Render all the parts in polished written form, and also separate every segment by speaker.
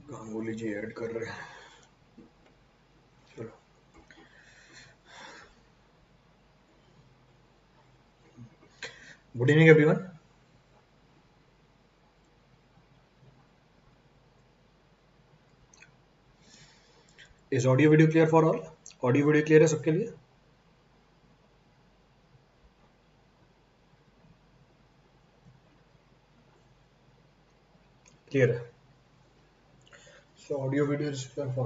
Speaker 1: गांगुली जी add कर रहे हैं। चलो good evening everyone. Is audio video clear for all? Audio video clear है सबके लिए? क्लियर है। So audio video is clear for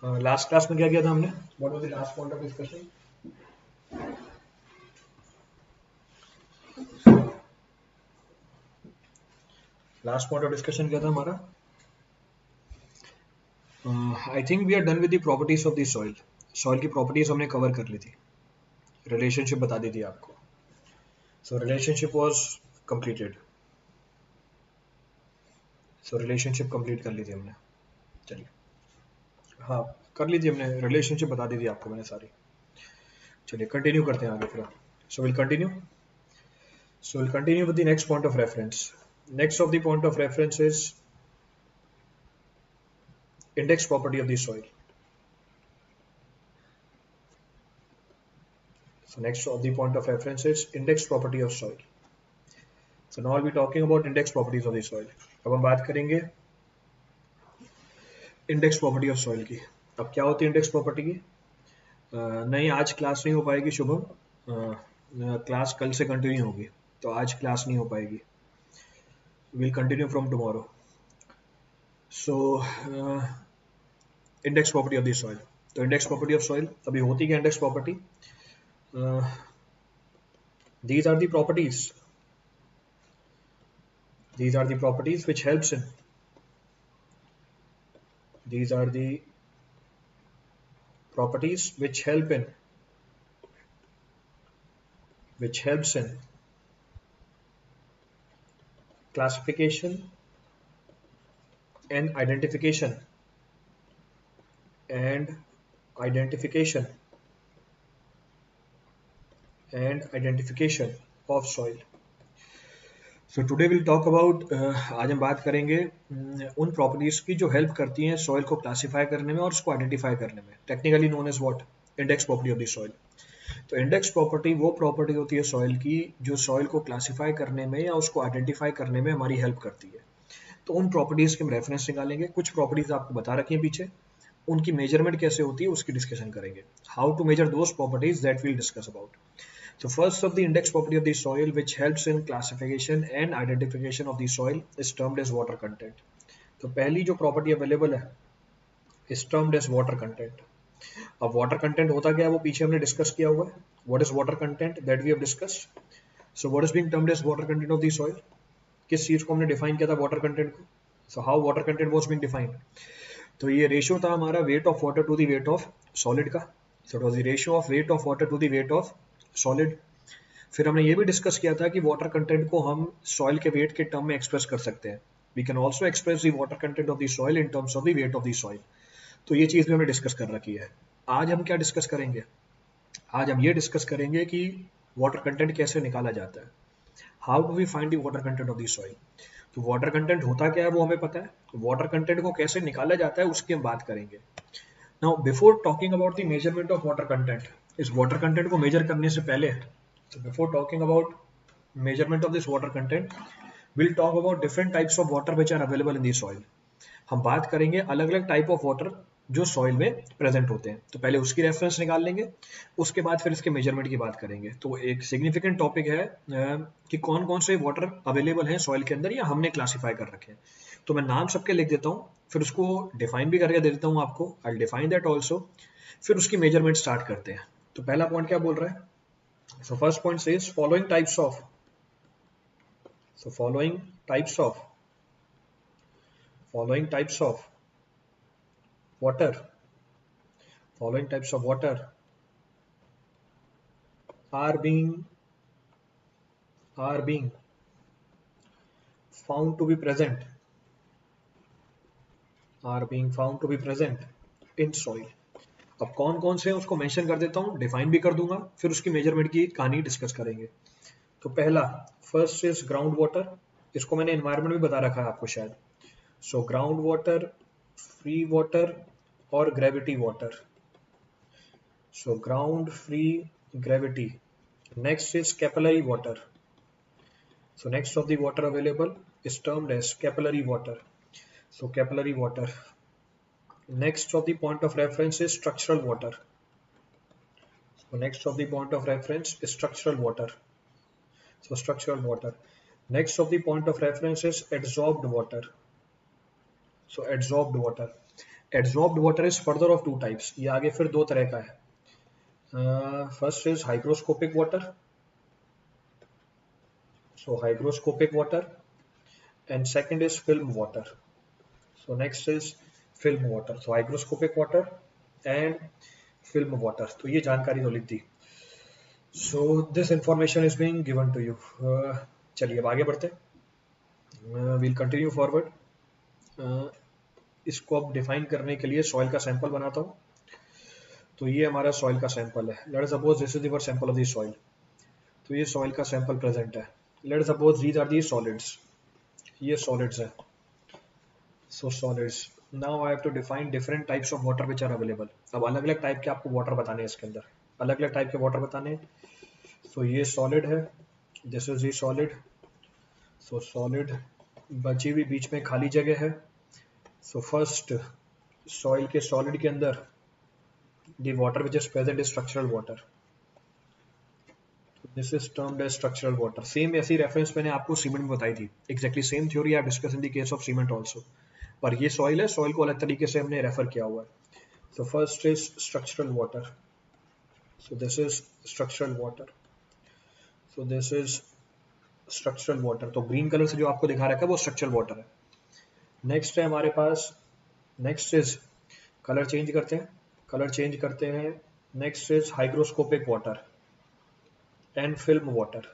Speaker 1: all. Last class में क्या किया था हमने? What was the last point of discussion? Last point of discussion क्या था हमारा? I think we are done with the properties of the soil. Soil की properties हमने कवर कर ली थी, रिलेशनशिप बता दी थी आपको। So relationship was completed. So relationship complete कर ली थी हमने। चलिए, हाँ कर ली थी हमने, रिलेशनशिप बता दी थी आपको मैंने सारी। चलिए कंटिन्यू करते हैं आगे फिर। So will continue. So we'll continue with the next point of reference. Next of the point of reference is index property of the soil. So next of the point of reference is index property of soil. So now I'll be talking about index properties of the soil. अब हम बात करेंगे index property of soil की। अब क्या होती है index property की? नहीं, आज क्लास नहीं हो पाएगी शुभम। क्लास कल से कंटिन्यू होगी, तो आज क्लास नहीं हो पाएगी। We'll continue from tomorrow. So index property of the soil. तो index property of soil अभी होती क्या index property? These are the properties. These are the properties which helps in. These are the properties which help in. Which helps in classification and identification. And identification. And identification of soil. So today we'll talk about आज हम बात करेंगे उन properties की जो help करती हैं soil को क्लासिफाई करने में और उसको आइडेंटिफाई करने में, technically known as what? Index property of the soil. तो इंडेक्स प्रॉपर्टी वो प्रॉपर्टी होती है सॉइल की जो सॉइल को क्लासिफाई करने में या उसको आइडेंटिफाई करने में हमारी हेल्प करती है। तो उन प्रॉपर्टीज के हम रेफरेंस निकालेंगे। कुछ प्रॉपर्टीज आपको बता रखी है पीछे, उनकी मेजरमेंट कैसे होती है उसकी डिस्कशन करेंगे। How to measure those properties that will discuss about. So first of the index property of the soil which helps in classification and identification of the soil is termed as water content. तो पहली जो property available है is termed as water content. अब water content होता क्या है वो पीछे हमने डिस्कस किया हुआ है। What is water content that we have discussed. So what is being termed as water content of the soil? किस चीज को हमने डिफाइन किया था वाटर कंटेंट को? So how water content was being defined? तो ये रेशियो था हमारा weight of water to the weight of solid का। So it was the ratio of weight of water to the weight of solid. फिर हमने ये भी डिस्कस किया था कि वाटर कंटेंट को हम सॉइल के वेट के टर्म में एक्सप्रेस कर सकते हैं। We can also express the water content of the soil in terms of the weight of the soil. तो ये चीज भी हमने डिस्कस कर रखी है। आज हम क्या डिस्कस करेंगे? आज हम ये डिस्कस करेंगे कि वाटर कंटेंट कैसे निकाला जाता है। How do we find the water content of the soil. तो वाटर कंटेंट होता क्या है वो हमें पता है, वाटर कंटेंट को कैसे निकाला जाता है उसकी हम बात करेंगे। Now before talking about the measurement of water content, इस वाटर कंटेंट को मेजर करने से पहले, so before talking about measurement of this water content, we'll talk about different types of water which are available in the soil. हम बात करेंगे अलग अलग टाइप ऑफ वाटर जो सॉइल में प्रेजेंट होते हैं। तो पहले उसकी रेफरेंस निकाल लेंगे, उसके बाद फिर इसके मेजरमेंट की बात करेंगे। तो एक सिग्निफिकेंट टॉपिक है कि कौन कौन से वाटर अवेलेबल हैं सॉइल के अंदर या हमने क्लासीफाई कर रखे हैं। तो मैं नाम सबके लिख देता हूँ, फिर उसको डिफाइन भी करके दे देता हूँ आपको। I will define that also, फिर उसकी मेजरमेंट स्टार्ट करते हैं। तो पहला पॉइंट क्या बोल रहा है? So first point says following types of. So following types of water. Following types of water are being found to be present. Are being found to be present in soil. अब कौन कौन से हैं उसको मेंशन कर देता हूँ, define भी कर दूंगा, फिर उसकी मेजरमेंट की कहानी डिस्कस करेंगे। तो पहला फर्स्ट इज ग्राउंड वाटर। इसको मैंने एनवायरनमेंट भी बता रखा है आपको शायद। So groundwater, free water, or gravity water. So ground free gravity. Next is capillary water. So next of the water available is termed as capillary water. So capillary water. Next of the point of reference is structural water. So next of the point of reference is structural water. So structural water. Next of the point of reference is adsorbed water. So adsorbed water. Adsorbed water is further of two types. ये आगे फिर दो तरह का है. First is hygroscopic water. So hygroscopic water, and second is film water. So next is film water. So hygroscopic water and film water. तो ये जानकारी तो लिख दी. So this information is being given to you. चलिए अब आगे बढ़ते. We'll continue forward. इसको अब डिफाइन करने के लिए सॉइल का सैंपल बनाता हूँ. तो ये हमारा सॉइल का सैंपल है. Let suppose this is your sample of the soil. तो ये सॉइल का सैंपल प्रेजेंट है. Let suppose these are the solids. ये सॉलिड्स है. So solids. Now I have to define different types of water which are available. अब अलग अलग type के आपको वाटर बताने हैं इसके अंदर. अलग अलग टाइप के वाटर बताने हैं. सो ये सॉलिड है. This is the solid. So solid. बची हुई बीच में खाली जगह है. सो फर्स्ट सॉइल के सॉलिड के अंदर the water which is present is structural water. This is termed as structural water. Same ऐसी रेफरेंस मैंने आपको सीमेंट में बताई थी. Exactly same theory I discuss in the case of cement also. पर ये सॉइल है. सॉइल को अलग तरीके से हमने रेफर किया हुआ है. So first is structural water. So this is structural water. So this is structural water. तो ग्रीन कलर से जो आपको दिखा रखा है वो स्ट्रक्चरल वाटर है. नेक्स्ट है हमारे पास. नेक्स्ट इज कलर चेंज करते हैं. कलर चेंज करते हैं. Next is hygroscopic water and film water.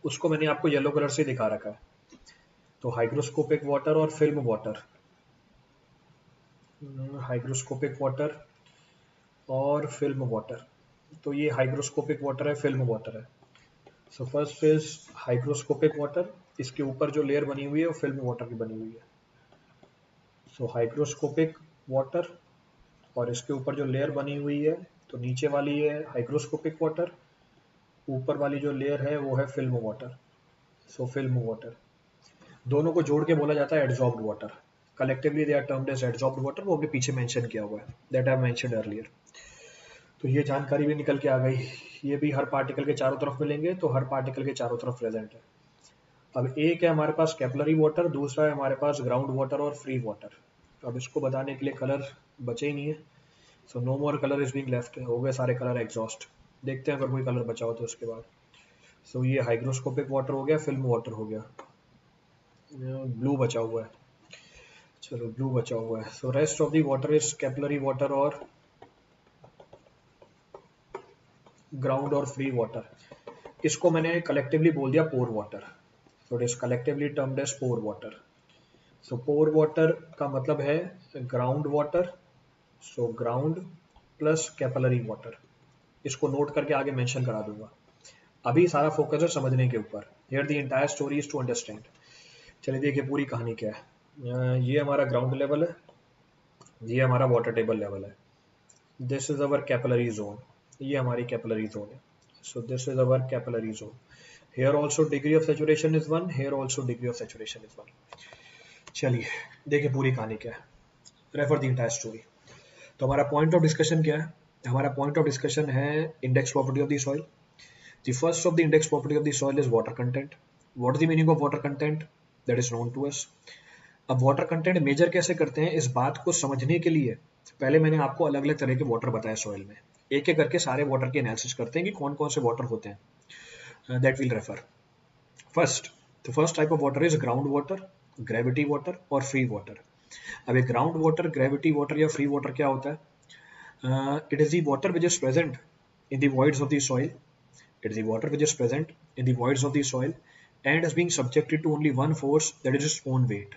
Speaker 1: उसको मैंने आपको येलो कलर से दिखा रखा है. तो हाइग्रोस्कोपिक वाटर और फिल्म वाटर. हाइग्रोस्कोपिक वाटर और फिल्म वाटर. तो ये हाइग्रोस्कोपिक वाटर है, फिल्म वाटर है. So first is hygroscopic water. इसके ऊपर जो लेयर बनी हुई है वो फिल्म वाटर की बनी हुई है. सो हाइग्रोस्कोपिक वाटर और इसके ऊपर जो लेयर बनी हुई है तो नीचे वाली है हाइग्रोस्कोपिक वाटर. ऊपर वाली जो लेयर है वो है film water. So film water. दोनों को जोड़ के बोला जाता है adsorbed water. Collectively they are termed as adsorbed water. वो हमने पीछे मेंशन किया हुआ है. That I mentioned earlier. तो ये जानकारी भी निकल के आ गई. ये भी हर पार्टिकल के चारों तरफ मिलेंगे. तो हर पार्टिकल के चारों तरफ प्रेजेंट है. अब एक है हमारे पास कैपिलरी वाटर. दूसरा है हमारे पास ग्राउंड वाटर और फ्री वाटर. अब इसको बताने के लिए कलर बचे ही नहीं है. So no more colour is being left. हो गए सारे कलर एग्जॉस्ट. देखते हैं अगर कोई कलर बचा हो तो उसके बाद. सो ये हाइग्रोस्कोपिक वाटर हो गया. फिल्म वाटर हो गया. ब्लू बचा हुआ है. चलो ब्लू बचा हुआ है. So rest of the water is capillary water और ग्राउंड और फ्री वाटर. इसको मैंने कलेक्टिवली बोल दिया pore water. So it is collectively termed as pore water. So pore water का मतलब है ground water. So ground plus capillary water. इसको नोट करके आगे मेंशन करा दूंगा. अभी सारा फोकस है समझने के ऊपर. Here the entire story is to understand. चलिए देखिए पूरी कहानी क्या है. ये हमारा ग्राउंड लेवल है. ये हमारा वाटर टेबल लेवल है. This is our capillary zone. ये हमारी कैपिलरी जोन है. So this is our capillary zone. Here also degree of saturation is 1. Here also degree of saturation is 1. चलिए देखिए पूरी कहानी क्या है. Refer the entire story. तो हमारा पॉइंट ऑफ डिस्कशन क्या है. हमारा पॉइंट ऑफ डिस्कशन है index property of the soil. The first of the index property of the soil is water content. What is the meaning of water content? That is known to us. अब water content major कैसे करते हैं इस बात को समझने के लिए पहले मैंने आपको अलग अलग तरह के वाटर बताया सॉइल में. एक एक करके सारे वाटर के एनालिसिस करते हैं कि कौन कौन से वाटर होते हैं. That will refer. First the first type of water is ground water, gravity water और फ्री वाटर. अब ये ग्राउंड वाटर, ग्रेविटी वाटर या फ्री वाटर क्या होता है? It is the water which is present in the voids of the soil. It is the water which is present in the voids of the soil and is being subjected to only one force, that is its own weight.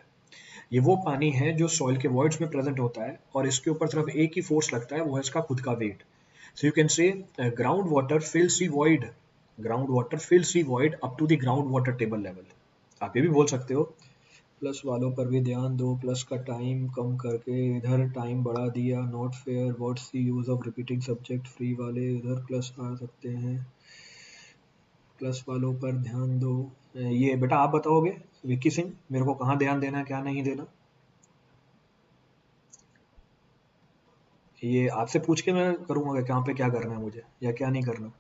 Speaker 1: ये वो पानी है जो soil के voids में present होता है और इसके ऊपर सिर्फ एक ही फोर्स लगता है, वो है इसका खुद का weight. So you can say ground water fills the void. Ground water fills the void up to the ground water table level. आप ये भी बोल सकते हो प्लस वालों पर भी ध्यान दो, प्लस का टाइम कम करके इधर टाइम बढ़ा दिया, not fair, what's the use of repeating subject, free वाले इधर प्लस आ सकते हैं, प्लस वालों पर ध्यान दो। ये बेटा आप बताओगे विक्की सिंह, मेरे को कहाँ ध्यान देना है क्या नहीं देना? ये आपसे पूछ के मैं करूंगा कि कहाँ पे क्या करना है मुझे या क्या नहीं करना।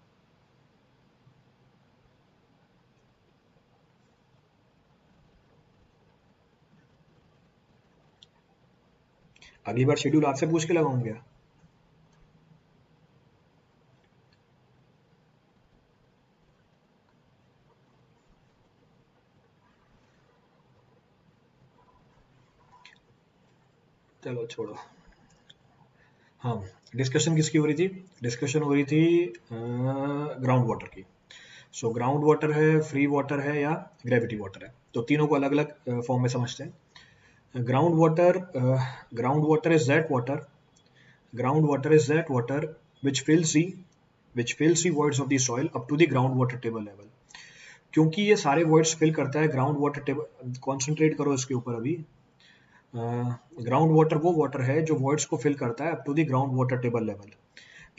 Speaker 1: अगली बार शेड्यूल आपसे पूछ के लगाऊंगा। चलो छोड़ो। हाँ, डिस्कशन किसकी हो रही थी? डिस्कशन हो रही थी ग्राउंड वाटर की। सो ग्राउंड वाटर है, फ्री वाटर है या ग्रेविटी वाटर है, तो तीनों को अलग अलग फॉर्म में समझते हैं। Ground water is that water, ground water is that water which fills the which fills the voids of the soil up to the groundwater table level। क्योंकि ये सारे voids fill करता है ग्राउंड वाटर टेबल, कॉन्सेंट्रेट करो इसके ऊपर अभी। Ground water वो वाटर है जो voids को fill करता है up to the ground water table level.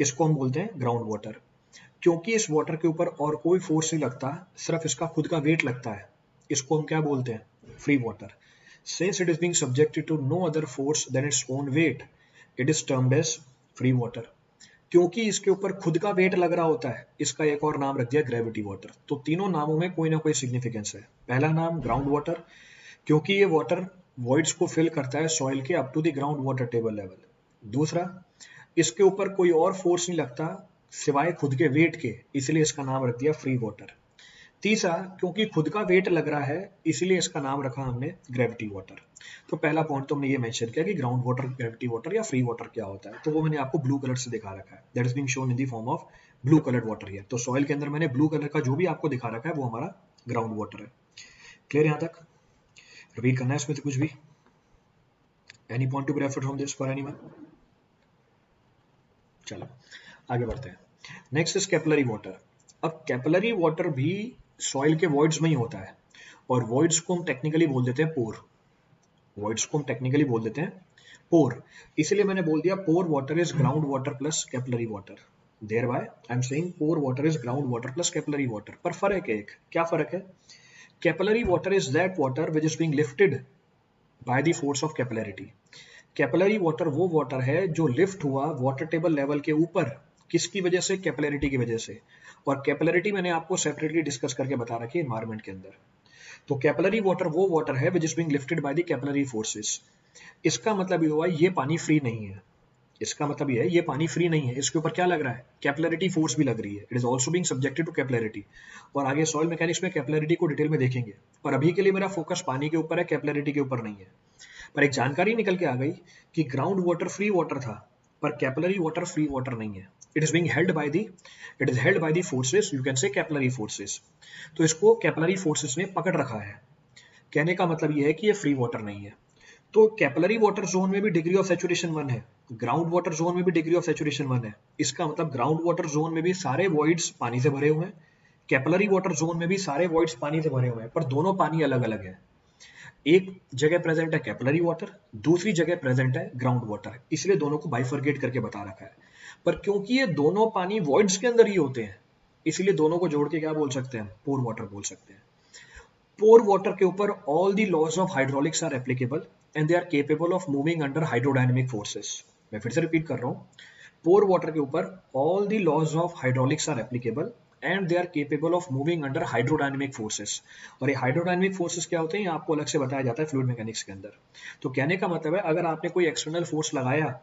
Speaker 1: इसको हम बोलते हैं ग्राउंड वाटर। क्योंकि इस वाटर के ऊपर और कोई फोर्स नहीं लगता, सिर्फ इसका खुद का वेट लगता है, इसको हम क्या बोलते हैं? Free water. Since it is being subjected to no other force then its own weight, it is termed as free water. क्योंकि इसके ऊपर खुद का वेट लग रहा होता है, इसका एक और नाम रख दिया ग्रेविटी वाटर। तो तीनों नामों में कोई ना कोई सिग्निफिकेंस है। पहला नाम ग्राउंड वाटर, क्योंकि ये वाटर वॉइड्स को फिल करता है सॉइल के up to the ground water table level. दूसरा, इसके ऊपर कोई और फोर्स नहीं लगता सिवाय खुद के वेट के, इसलिए इसका नाम रख दिया फ्री वाटर। तीसरा, क्योंकि खुद का वेट लग रहा है इसलिए इसका नाम रखा हमने ग्रेविटी वाटर। तो पहला पॉइंट तो हमने ये मेंशन किया कि ग्राउंड वाटर, ग्रेविटी वाटर या फ्री वाटर क्या होता है, तो वो मैंने आपको ब्लू कलर से दिखा रखा है, that is being shown in the form of blue coloured water here. तो सॉइल के अंदर मैंने ब्लू कलर का जो भी आपको दिखा रखा है वो हमारा ग्राउंड वाटर है। क्लियर यहाँ तक? रिपीट करना है इसमें तो कुछ भी? Any point to be referred from this for anyone? चलो आगे बढ़ते हैं। Next is capillary water. अब कैपिलरी वाटर भी सॉइल के वॉइड्स में ही होता है, और वॉइड्स को हम टेक्निकली बोल देते हैं पोर। वॉइड्स को हम टेक्निकली बोल देते हैं पोर, इसलिए मैंने बोल दिया pore water is ground water plus capillary water. Thereby I am saying pore water is ground water plus capillary water. पर फर्क है एक, क्या फर्क है? Capillary water is that water which is being lifted by the force of capillarity. Capillary water वो water है जो लिफ्ट हुआ वाटर टेबल लेवल के ऊपर, किसकी वजह से? कैपिलरिटी की वजह से। और कैपिलरिटी मैंने आपको सेपरेटली डिस्कस करके बता रखी है एनवायरमेंट के अंदर। तो कैपिलरी वाटर वो वाटर है विच is being lifted by the capillary forces. इसका मतलब ये हुआ ये पानी फ्री नहीं है। इसका मतलब ये है ये पानी फ्री नहीं है, इसके ऊपर क्या लग रहा है? कैपिलरिटी फोर्स भी लग रही है। It is also being subjected to capillarity. और आगे सॉइल मैकेनिक्स में कैपिलरिटी को डिटेल में देखेंगे, पर अभी के लिए मेरा फोकस पानी के ऊपर है, कैपिलरिटी के ऊपर नहीं है। पर एक जानकारी निकल के आ गई कि ग्राउंड वाटर फ्री वाटर था, पर कैपिलरी वाटर फ्री वाटर नहीं है। It is being held by the it is held by the forces, you can से कैपिलरी फोर्सेस। तो इसको कैपिलरी फोर्सेस ने पकड़ रखा है। कहने का मतलब ये है कि ये फ्री वाटर नहीं है। तो कैपिलरी वाटर जोन में भी डिग्री ऑफ सैचुरेशन 1 है, ग्राउंड वाटर जोन में भी डिग्री ऑफ सैचुरेशन 1 है। इसका मतलब ग्राउंड वाटर जोन में भी सारे वॉइड्स पानी से भरे हुए हैं, कैपिलरी वाटर जोन में भी सारे वॉइड्स पानी से भरे हुए हैं, पर दोनों पानी अलग अलग है। एक जगह प्रेजेंट है कैपिलरी वाटर, दूसरी जगह प्रेजेंट है ग्राउंड वाटर, इसलिए दोनों को बाइफरगेट करके बता रखा है। पर क्योंकि ये दोनों पानी वॉइड्स के अंदर ही होते हैं, इसलिए दोनों को जोड़ के क्या बोल सकते हैं? पोर वाटर बोल सकते हैं। पोर वाटर के ऊपर all the laws of hydraulics are applicable and they are capable of moving under hydrodynamic forces. मैं फिर से रिपीट कर रहा हूँ, पोर वाटर के ऊपर all the laws of hydraulics are applicable and they are capable of moving under hydrodynamic forces. और ये हाइड्रोडायनेमिक फोर्सेस क्या होते हैं, ये आपको अलग से बताया जाता है फ्लूइड मैकेनिक्स के अंदर। तो कहने का मतलब है अगर आपने कोई एक्सटर्नल फोर्स लगाया,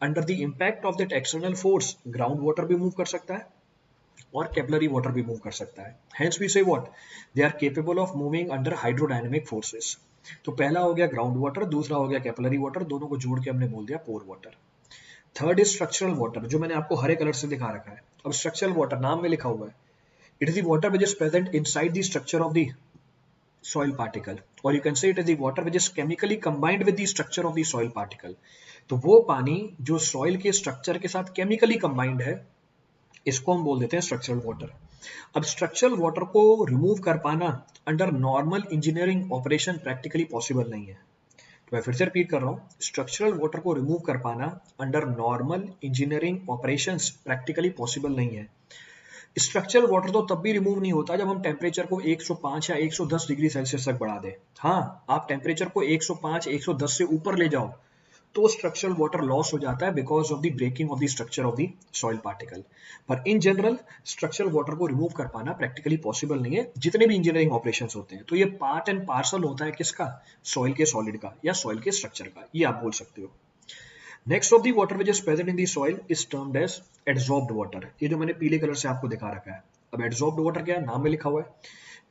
Speaker 1: under the impact of that external force ground water भी मूव कर सकता है और कैपिलरी वाटर भी मूव कर सकता है। Hence we say what, they are capable of moving under hydrodynamic forces. तो पहला हो गया ग्राउंड वाटर, दूसरा हो गया कैपिलरी वाटर, दोनों को जोड़ के हमने बोल दिया pore water. Third is structural water, जो मैंने आपको हरे कलर से दिखा रखा है। अब स्ट्रक्चरल वाटर नाम में लिखा हुआ है, it is the water which is present inside the structure of the soil particle, or you can say it is the water which is chemically combined with the structure of the soil particle। तो वो पानी जो soil के structure के साथ chemically combined है, इसको हम बोल देते हैं स्ट्रक्चरल वाटर। अब स्ट्रक्चरल वाटर को रिमूव कर पाना under normal engineering operation practically possible नहीं है। तो मैं फिर से रिपीट कर रहा हूँ, स्ट्रक्चरल वाटर को रिमूव कर पाना under normal engineering operations practically possible नहीं है। स्ट्रक्चरल वाटर तो तब भी रिमूव नहीं होता जब हम टेम्परेचर को 105 या 110 डिग्री सेल्सियस तक बढ़ा दें। हाँ, आप टेम्परेचर को 105 110 से ऊपर ले जाओ तो स्ट्रक्चरल वाटर लॉस हो जाता है because of the breaking of the structure of the soil particle. पर इन जनरल स्ट्रक्चरल वाटर को रिमूव कर पाना प्रैक्टिकली पॉसिबल नहीं है जितने भी इंजीनियरिंग ऑपरेशंस होते हैं। तो ये पार्ट एंड पार्सल होता है किसका, सॉइल के सॉलिड का या सॉइल के स्ट्रक्चर का, ये आप बोल सकते हो। Next of the water which is present in the soil is termed as adsorbed water. ये जो मैंने पीले कलर से आपको दिखा रखा है। अब एडसॉर्ब्ड वाटर क्या है, नाम में लिखा हुआ है,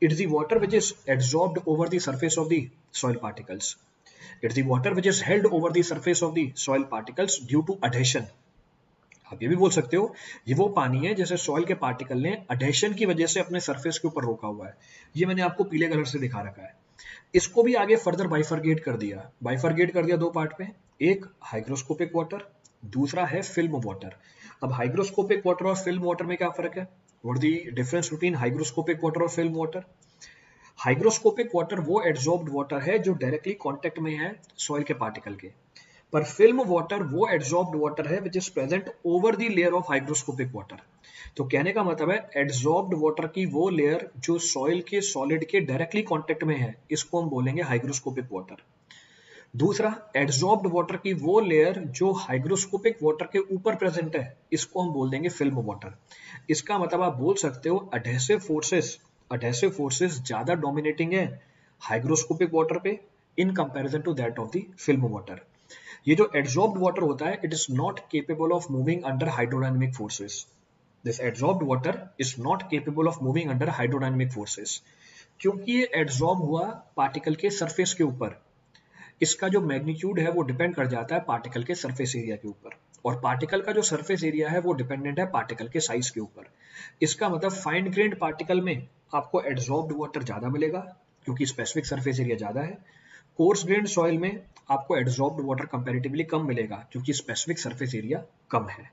Speaker 1: it is the water which is adsorbed over the surface of the soil particles. It's the water which is held over the surface of the soil particles due to adhesion। आप ये भी बोल सकते हो ये वो पानी है जैसे सॉइल के पार्टिकल ने अडेशन की वजह से अपने सरफेस के ऊपर रोका हुआ है। ये मैंने आपको पीले कलर से दिखा रखा है। इसको भी आगे फर्दर बाइफरगेट कर दिया दो पार्ट में, एक हाइग्रोस्कोपिक वाटर, दूसरा है फिल्म वाटर। अब हाइग्रोस्कोपिक वाटर और फिल्म वाटर में क्या फर्क है, what the difference between hygroscopic water और फिल्म वाटर। हाइग्रोस्कोपिक वाटर वो एड्सॉर्ब्ड वाटर है जो डायरेक्टली कांटेक्ट में है सॉइल के पार्टिकल के, पर फिल्म वाटर वो एड्सॉर्ब्ड वाटर है विच is present over the layer of hygroscopic water. तो कहने का मतलब है एड्सॉर्ब्ड वाटर की वो लेयर जो सॉइल के सॉलिड के डायरेक्टली कांटेक्ट में है, इसको हम बोलेंगे हाइग्रोस्कोपिक वाटर। दूसरा, एड्सॉर्ब्ड वाटर की वो लेयर जो हाइग्रोस्कोपिक वाटर के ऊपर प्रेजेंट है, इसको हम बोल देंगे फिल्म वाटर। इसका मतलब आप बोल सकते हो अडहेसिव फोर्सेस ज्यादा डोमिनेटिंग है हाइग्रोस्कोपिक वाटर पे in comparison to that of the film water. ये जो एड्सॉर्ब्ड वाटर होता है it is not capable of moving under hydrodynamic forces. This adsorbed water is not capable of moving under hydrodynamic forces क्योंकि ये adsorb हुआ particle के surface के ऊपर। इसका जो मैग्नीट्यूड है वो डिपेंड कर जाता है पार्टिकल के सरफेस एरिया के ऊपर, और पार्टिकल का जो सरफेस एरिया है वो डिपेंडेंट है पार्टिकल के साइज के ऊपर। इसका मतलब फाइन ग्रेन्ड पार्टिकल में आपको एड्सॉर्ब्ड वाटर ज्यादा मिलेगा क्योंकि स्पेसिफिक सरफेस एरिया ज्यादा है। कोर्स ग्रेन्ड सॉइल में आपको एड्सॉर्ब्ड वाटर कंपैरेटिवली कम मिलेगा क्योंकि स्पेसिफिक सरफेस एरिया कम है।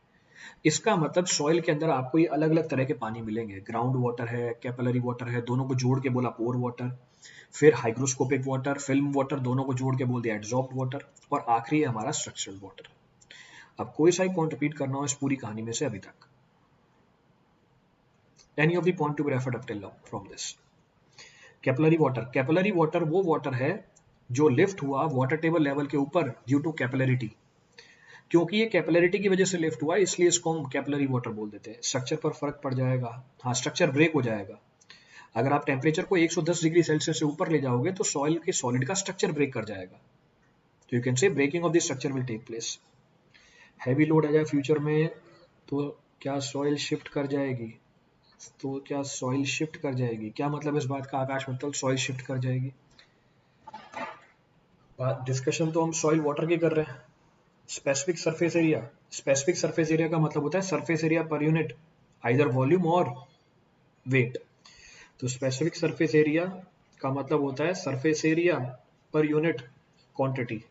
Speaker 1: इसका मतलब सॉइल के अंदर आपको ये अलग अलग तरह के पानी मिलेंगे, ग्राउंड वाटर है, कैपिलरी वाटर है, दोनों को जोड़ के बोला पोर वाटर, फिर हाइग्रोस्कोपिक वाटर, फिल्म वाटर, दोनों को जोड़ के बोल दिया एड्सॉर्ब्ड वाटर, और आखिरी है हमारा स्ट्रक्चरल वाटर। अब कोई सा ही पॉइंट रिपीट करना हो इस पूरी कहानी में से अभी तक, any of the point to be referred up till now from this. Capillary water वो वाटर है जो लिफ्ट हुआ वाटर टेबल लेवल के ऊपर ड्यू टू कैपिलरिटी। क्योंकि ये कैपिलरिटी की वजह से लिफ्ट हुआ इसलिए इसको हम कैपिलरी वाटर बोल देते हैं। स्ट्रक्चर पर फर्क पड़ जाएगा, हाँ स्ट्रक्चर ब्रेक हो जाएगा। अगर आप टेम्परेचर को 110 डिग्री सेल्सियस से ऊपर ले जाओगे तो सॉइल के सॉलिड का स्ट्रक्चर ब्रेक कर जाएगा। तो you can say breaking of the structure will take place. Heavy load आ जाए फ्यूचर में तो क्या सॉइल शिफ्ट कर जाएगी, क्या मतलब इस बात का आकाश मतलब सॉइल शिफ्ट कर जाएगी। डिस्कशन तो हम सॉइल वाटर की कर रहे हैं। स्पेसिफिक सरफेस एरिया का मतलब होता है surface area per unit, either volume और वेट। तो स्पेसिफिक सरफेस एरिया का मतलब होता है surface area per unit quantity.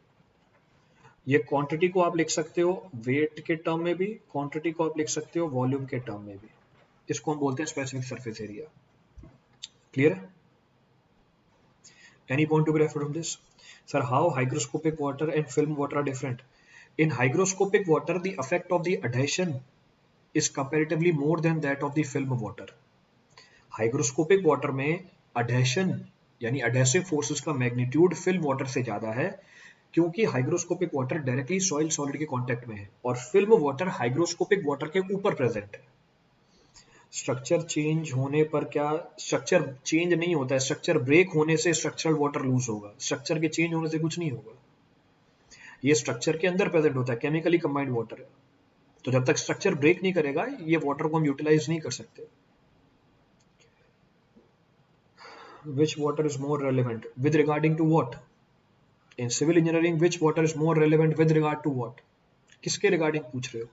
Speaker 1: ये क्वांटिटी को आप लिख सकते हो वेट के टर्म में भी, क्वांटिटी को आप लिख सकते हो वॉल्यूम के टर्म में भी। इसको हम बोलते हैं स्पेसिफिक सरफेस एरिया। क्लियर है? Any point to be referred from this? Sir, how hygroscopic water and film water are different? In hygroscopic water, the effect of the adhesion is comparatively more than that of the film water. Hygroscopic water में adhesion यानी adhesive forces का magnitude film water से ज़्यादा है क्योंकि hygroscopic water directly soil solid के contact में है और film water hygroscopic water के ऊपर present है। स्ट्रक्चर चेंज होने पर क्या, स्ट्रक्चर चेंज नहीं होता है, स्ट्रक्चर ब्रेक होने से स्ट्रक्चरल वाटर लूज होगा, स्ट्रक्चर के चेंज होने से कुछ नहीं होगा। ये स्ट्रक्चर के अंदर प्रेजेंट होता है, केमिकली कंबाइंड वाटर है। तो जब तक स्ट्रक्चर ब्रेक नहीं करेगा ये वाटर को हम यूटिलाइज नहीं कर सकते। Which water is more relevant with regarding to what? In civil engineering which water is more relevant with regard to what? किसके रिगार्डिंग पूछ रहे हो?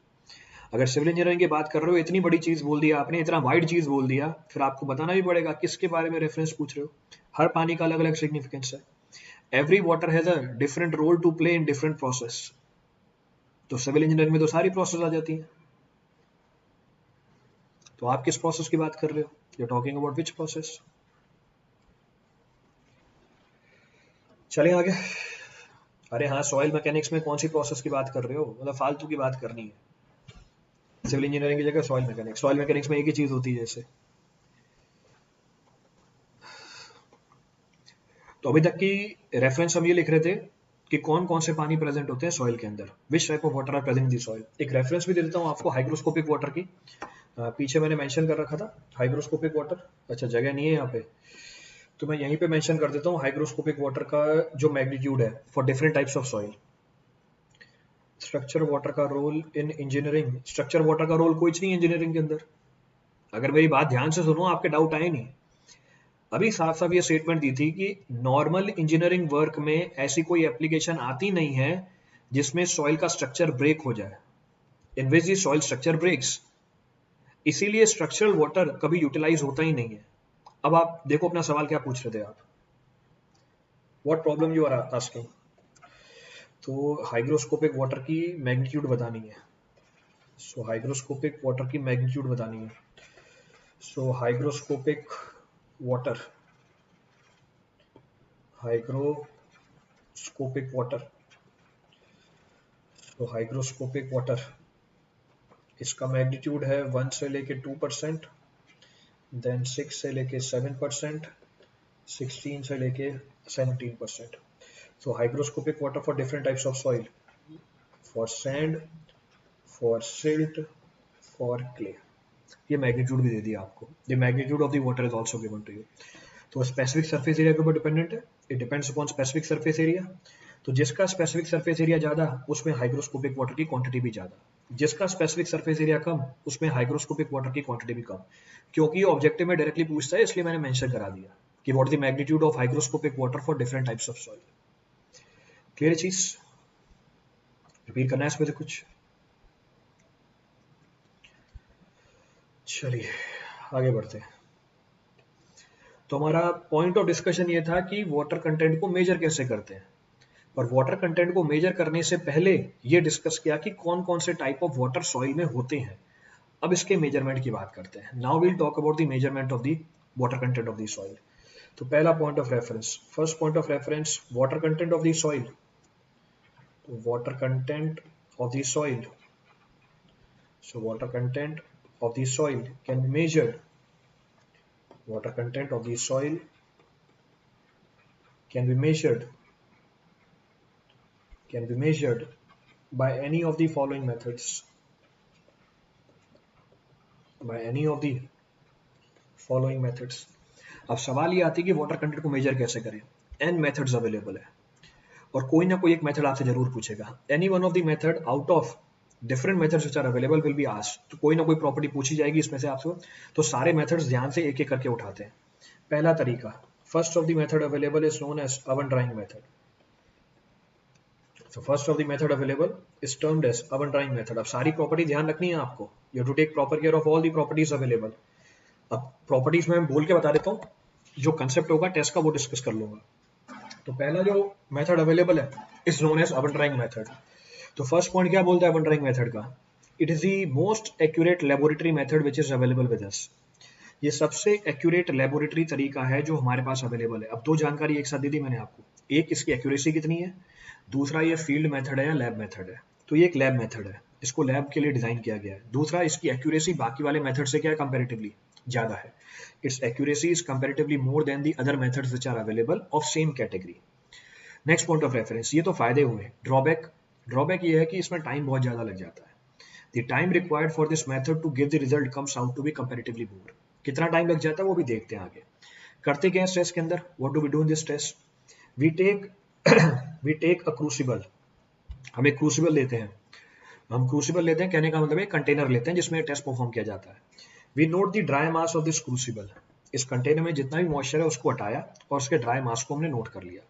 Speaker 1: अगर सिविल इंजीनियरिंग की बात कर रहे हो, इतनी बड़ी चीज बोल दिया आपने, इतना वाइड चीज बोल दिया, फिर आपको बताना भी पड़ेगा किसके बारे में रेफरेंस पूछ रहे हो। हर पानी का अलग अलग सिग्निफिकेंस है। Every water has a different role to play in different process। तो सिविल इंजीनियरिंग में तो सारी प्रोसेस आ जाती है। तो आप किस प्रोसेस की बात कर रहे हो? You talking about which process? चलें आगे। अरे हाँ, सॉइल मैकेनिक्स में कौन सी प्रोसेस की बात कर रहे हो? मतलब फालतू की बात करनी है। सिविल इंजीनियरिंग की जगह सॉइल मैकेनिक्स में एक ही चीज होती है जैसे। तो अभी तक की रेफरेंस हम ये लिख रहे थे कि कौन कौन से पानी प्रेजेंट होते हैं सॉइल के अंदर, which type of water are present in the soil. एक रेफरेंस भी दे देता हूँ आपको हाइग्रोस्कोपिक वाटर की। पीछे मैंने मेंशन कर रखा था हाइग्रोस्कोपिक वाटर। अच्छा, जगह नहीं है यहाँ पे, तो मैं यहीं पे मेंशन कर देता हूँ हाइग्रोस्कोपिक वाटर का जो मैग्नीट्यूड है for different types of soil. Structure water का role in engineering. Structure water का रोल कुछ नहीं है इंजीनियरिंग के अंदर। अगर मेरी बात ध्यान से सुनो, आपके डाउट आए नहीं। अभी साफ साफ ये स्टेटमेंट दी थी कि नॉर्मल इंजीनियरिंग वर्क में ऐसी कोई एप्लीकेशन आती नहीं है जिसमें सॉइल का स्ट्रक्चर ब्रेक हो जाए, in which the soil structure breaks. इसीलिए स्ट्रक्चरल वाटर कभी यूटिलाइज होता ही नहीं है। अब आप देखो अपना सवाल क्या पूछ रहे थे आप, what problem you are asking. तो हाइग्रोस्कोपिक वाटर की मैग्नीट्यूड बतानी है। सो हाइग्रोस्कोपिक वाटर की मैग्नीट्यूड बतानी है। So hygroscopic water, hygroscopic water, तो हाइग्रोस्कोपिक वाटर, इसका मैग्नीट्यूड है 1 से लेके 2%, देन 6 से लेके 7%, 16 से लेके 17%। So hygroscopic water for different types of soil, for sand, for silt, for clay। ये मैग्नीट्यूड भी दे दिया आपको। The magnitude of the water is also given to you. तो स्पेसिफिक सरफेस एरिया के ऊपर डिपेंडेंट है, it depends upon specific surface area. तो जिसका स्पेसिफिक सरफेस एरिया ज़्यादा उसमें हाइग्रोस्कोपिक वाटर की क्वांटिटी भी ज़्यादा, जिसका स्पेसिफिक सरफेस एरिया कम उसमें हाइग्रोस्कोपिक वाटर की क्वांटिटी भी कम। क्योंकि ऑब्जेक्टिव में डायरेक्टली पूछता है इसलिए मैंने मेंशन करा दिया कि what is the magnitude of hygroscopic water for different types of soil. Clear चीज? रिपीट करना है इसमें से कुछ? चलिए आगे बढ़ते हैं। तो हमारा पॉइंट ऑफ डिस्कशन ये था कि वाटर कंटेंट को मेजर कैसे करते हैं, और वाटर कंटेंट को मेजर करने से पहले ये डिस्कस किया कि कौन कौन से टाइप ऑफ वाटर सॉइल में होते हैं। अब इसके मेजरमेंट की बात करते हैं। Now will talk about the measurement of the water content of the soil. तो पहला point of reference, first point of reference, water content of the soil. तो water content of the soil, so water content of the soil can be measured, water content of the soil can be measured, can be measured by any of the following methods, by any of the following methods। अब सवाल ये आती है कि water content को major कैसे करें। N methods available है और कोई ना कोई एक मेथड आपसे जरूर पूछेगा। Any one of the method out of different methods which are available will be asked. तो कोई ना कोई प्रॉपर्टी पूछी जाएगी इसमें से आपसे। तो सारे मेथड्स ध्यान से एक एक करके उठाते हैं। पहला तरीका, first of the method available is known as oven drying method। So first of the method available is termed as oven drying method। अब सारी प्रॉपर्टी ध्यान रखनी है आपको, you have to take proper care of all the properties available। अब properties में बोल के बता देता हूँ, जो कंसेप्ट होगा टेस्ट का वो डिस्कस कर लूंगा। तो पहला जो मेथड अवेलेबल है is known as oven drying method। तो फर्स्ट पॉइंट क्या बोलता है oven drying method का? It is the most accurate laboratory method which is available with us. ये सबसे एक्यूरेट लेबोरेटरी तरीका है जो हमारे पास अवेलेबल है। अब दो जानकारी एक साथ दे दी मैंने आपको, एक इसकी एक्यूरेसी कितनी है, दूसरा ये फील्ड मेथड है या लैब मेथड है। तो ये एक लैब मेथड है, इसको लैब के लिए डिजाइन किया गया है। दूसरा, इसकी एक्यूरेसी बाकी वाले मेथड से क्या है, कंपैरेटिवली ज्यादा है। Its accuracy is comparatively more than the other methods which are available of same category. Next point of reference, ये तो फायदे हुए। ड्रॉबैक, ड्रॉबैक ये है कि इसमें टाइम बहुत ज्यादा लग जाता है। The time required for this method to give the result comes out to be comparatively more. कितना टाइम लग जाता है वो भी देखते हैं आगे। करते क्या है इस टेस्ट के अंदर, what do we do in this test, we take we take a crucible. हम एक क्रूसिबल लेते हैं, हम क्रूसिबल लेते हैं, कहने का मतलब एक कंटेनर लेते हैं जिसमें टेस्ट परफॉर्म किया जाता है। We note the dry mass of this crucible. इस कंटेनर में जितना भी मॉइस्चर है उसको हटाया और उसके ड्राई मास को हमने नोट कर लिया।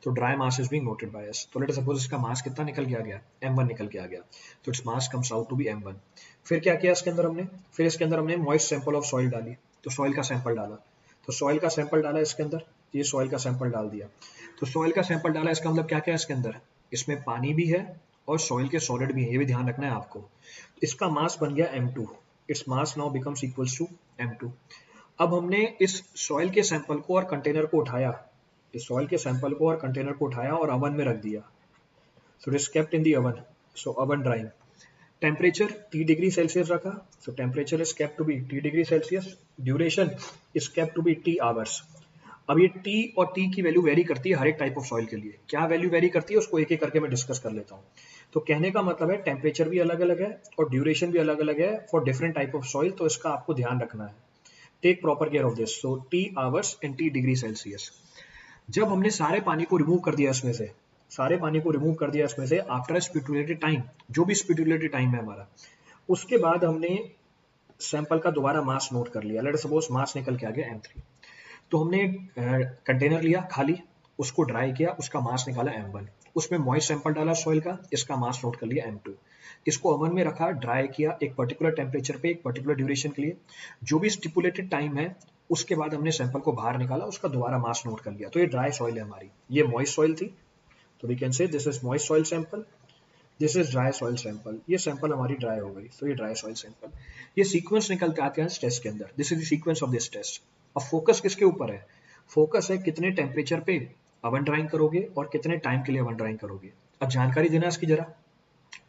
Speaker 1: तो dry mass is being noted by us. तो लेट सपोज इसका मास कितना निकल के आ गया, m1 निकल के आ गया। तो its mass comes out to be m1। फिर क्या किया इसके अंदर हमने, फिर इसके अंदर हमने मॉइस्ट सैंपल ऑफ सॉइल डाली। तो सॉइल का सैंपल डाला, तो सॉइल का सैंपल डाला इसके अंदर, ये सॉइल का सैंपल डाल दिया। तो सॉइल का सैंपल डाला, इसका मतलब क्या क्या है इसके अंदर, इसमें पानी भी है और सॉइल के सॉलिड भी है, ये भी ध्यान रखना है आपको। इसका मास बन गया m2। Its mass now becomes equals to m2। अब हमने इस सॉइल के सैंपल को और कंटेनर को उठाया, इस सॉइल के सैंपल को और कंटेनर को उठाया और ओवन में रख दिया। So it is kept in the oven, so oven drying. Temperature T degree Celsius रखा, so temperature is kept to be T degree Celsius. Duration is kept to be T hours. अब ये T और T की value very करती है हर एक type of soil के लिए। क्या वैल्यू वेरी करती है उसको एक एक करके मैं डिस्कस कर लेता हूँ। तो कहने का मतलब है टेम्परेचर भी अलग अलग है और ड्यूरेशन भी अलग अलग है for different type of soil, तो इसका आपको ध्यान रखना है। Take proper care of this. So T hours and T degree Celsius. जब हमने सारे पानी को रिमूव कर दिया इसमें से, सारे पानी को रिमूव कर दिया इसमें से आफ्टर स्पिक्यूलेटेड टाइम, जो भी स्पिक्यूलेटेड टाइम है हमारा, उसके बाद हमने सैंपल का दोबारा मास नोट कर लिया। लेट सपोज मास निकल के आ गया M3। तो हमने कंटेनर लिया खाली, उसको ड्राई किया, उसका मास निकाला M1, उसमें मॉइस्ट सैंपल डाला सॉइल का, इसका मास नोट कर लिया M2। इसको ओवन में रखा, ड्राई किया एक पर्टिकुलर टेम्परेचर पे एक पर्टिकुलर ड्यूरेशन के लिए, जो भी स्टिपुलेटेड टाइम है, उसके बाद हमने सैंपल को बाहर निकाला, उसका दोबारा मास नोट कर लिया। तो ये ड्राई सॉइल है हमारी, ये मॉइस्ट सॉइल थी, तो we can say this is moist soil sample, this is dry soil sample. ये सैंपल हमारी ड्राई हो गई, तो ये ड्राई सॉइल सैंपल। ये सीक्वेंस निकल के आते हैं इस टेस्ट के अंदर, this is the sequence of this test. अब फोकस किसके ऊपर है? फोकस है कितने टेम्परेचर पे ओवन ड्राइंग करोगे और कितने टाइम के लिए ओवन ड्राइंग करोगे। अब जानकारी देना इसकी जरा,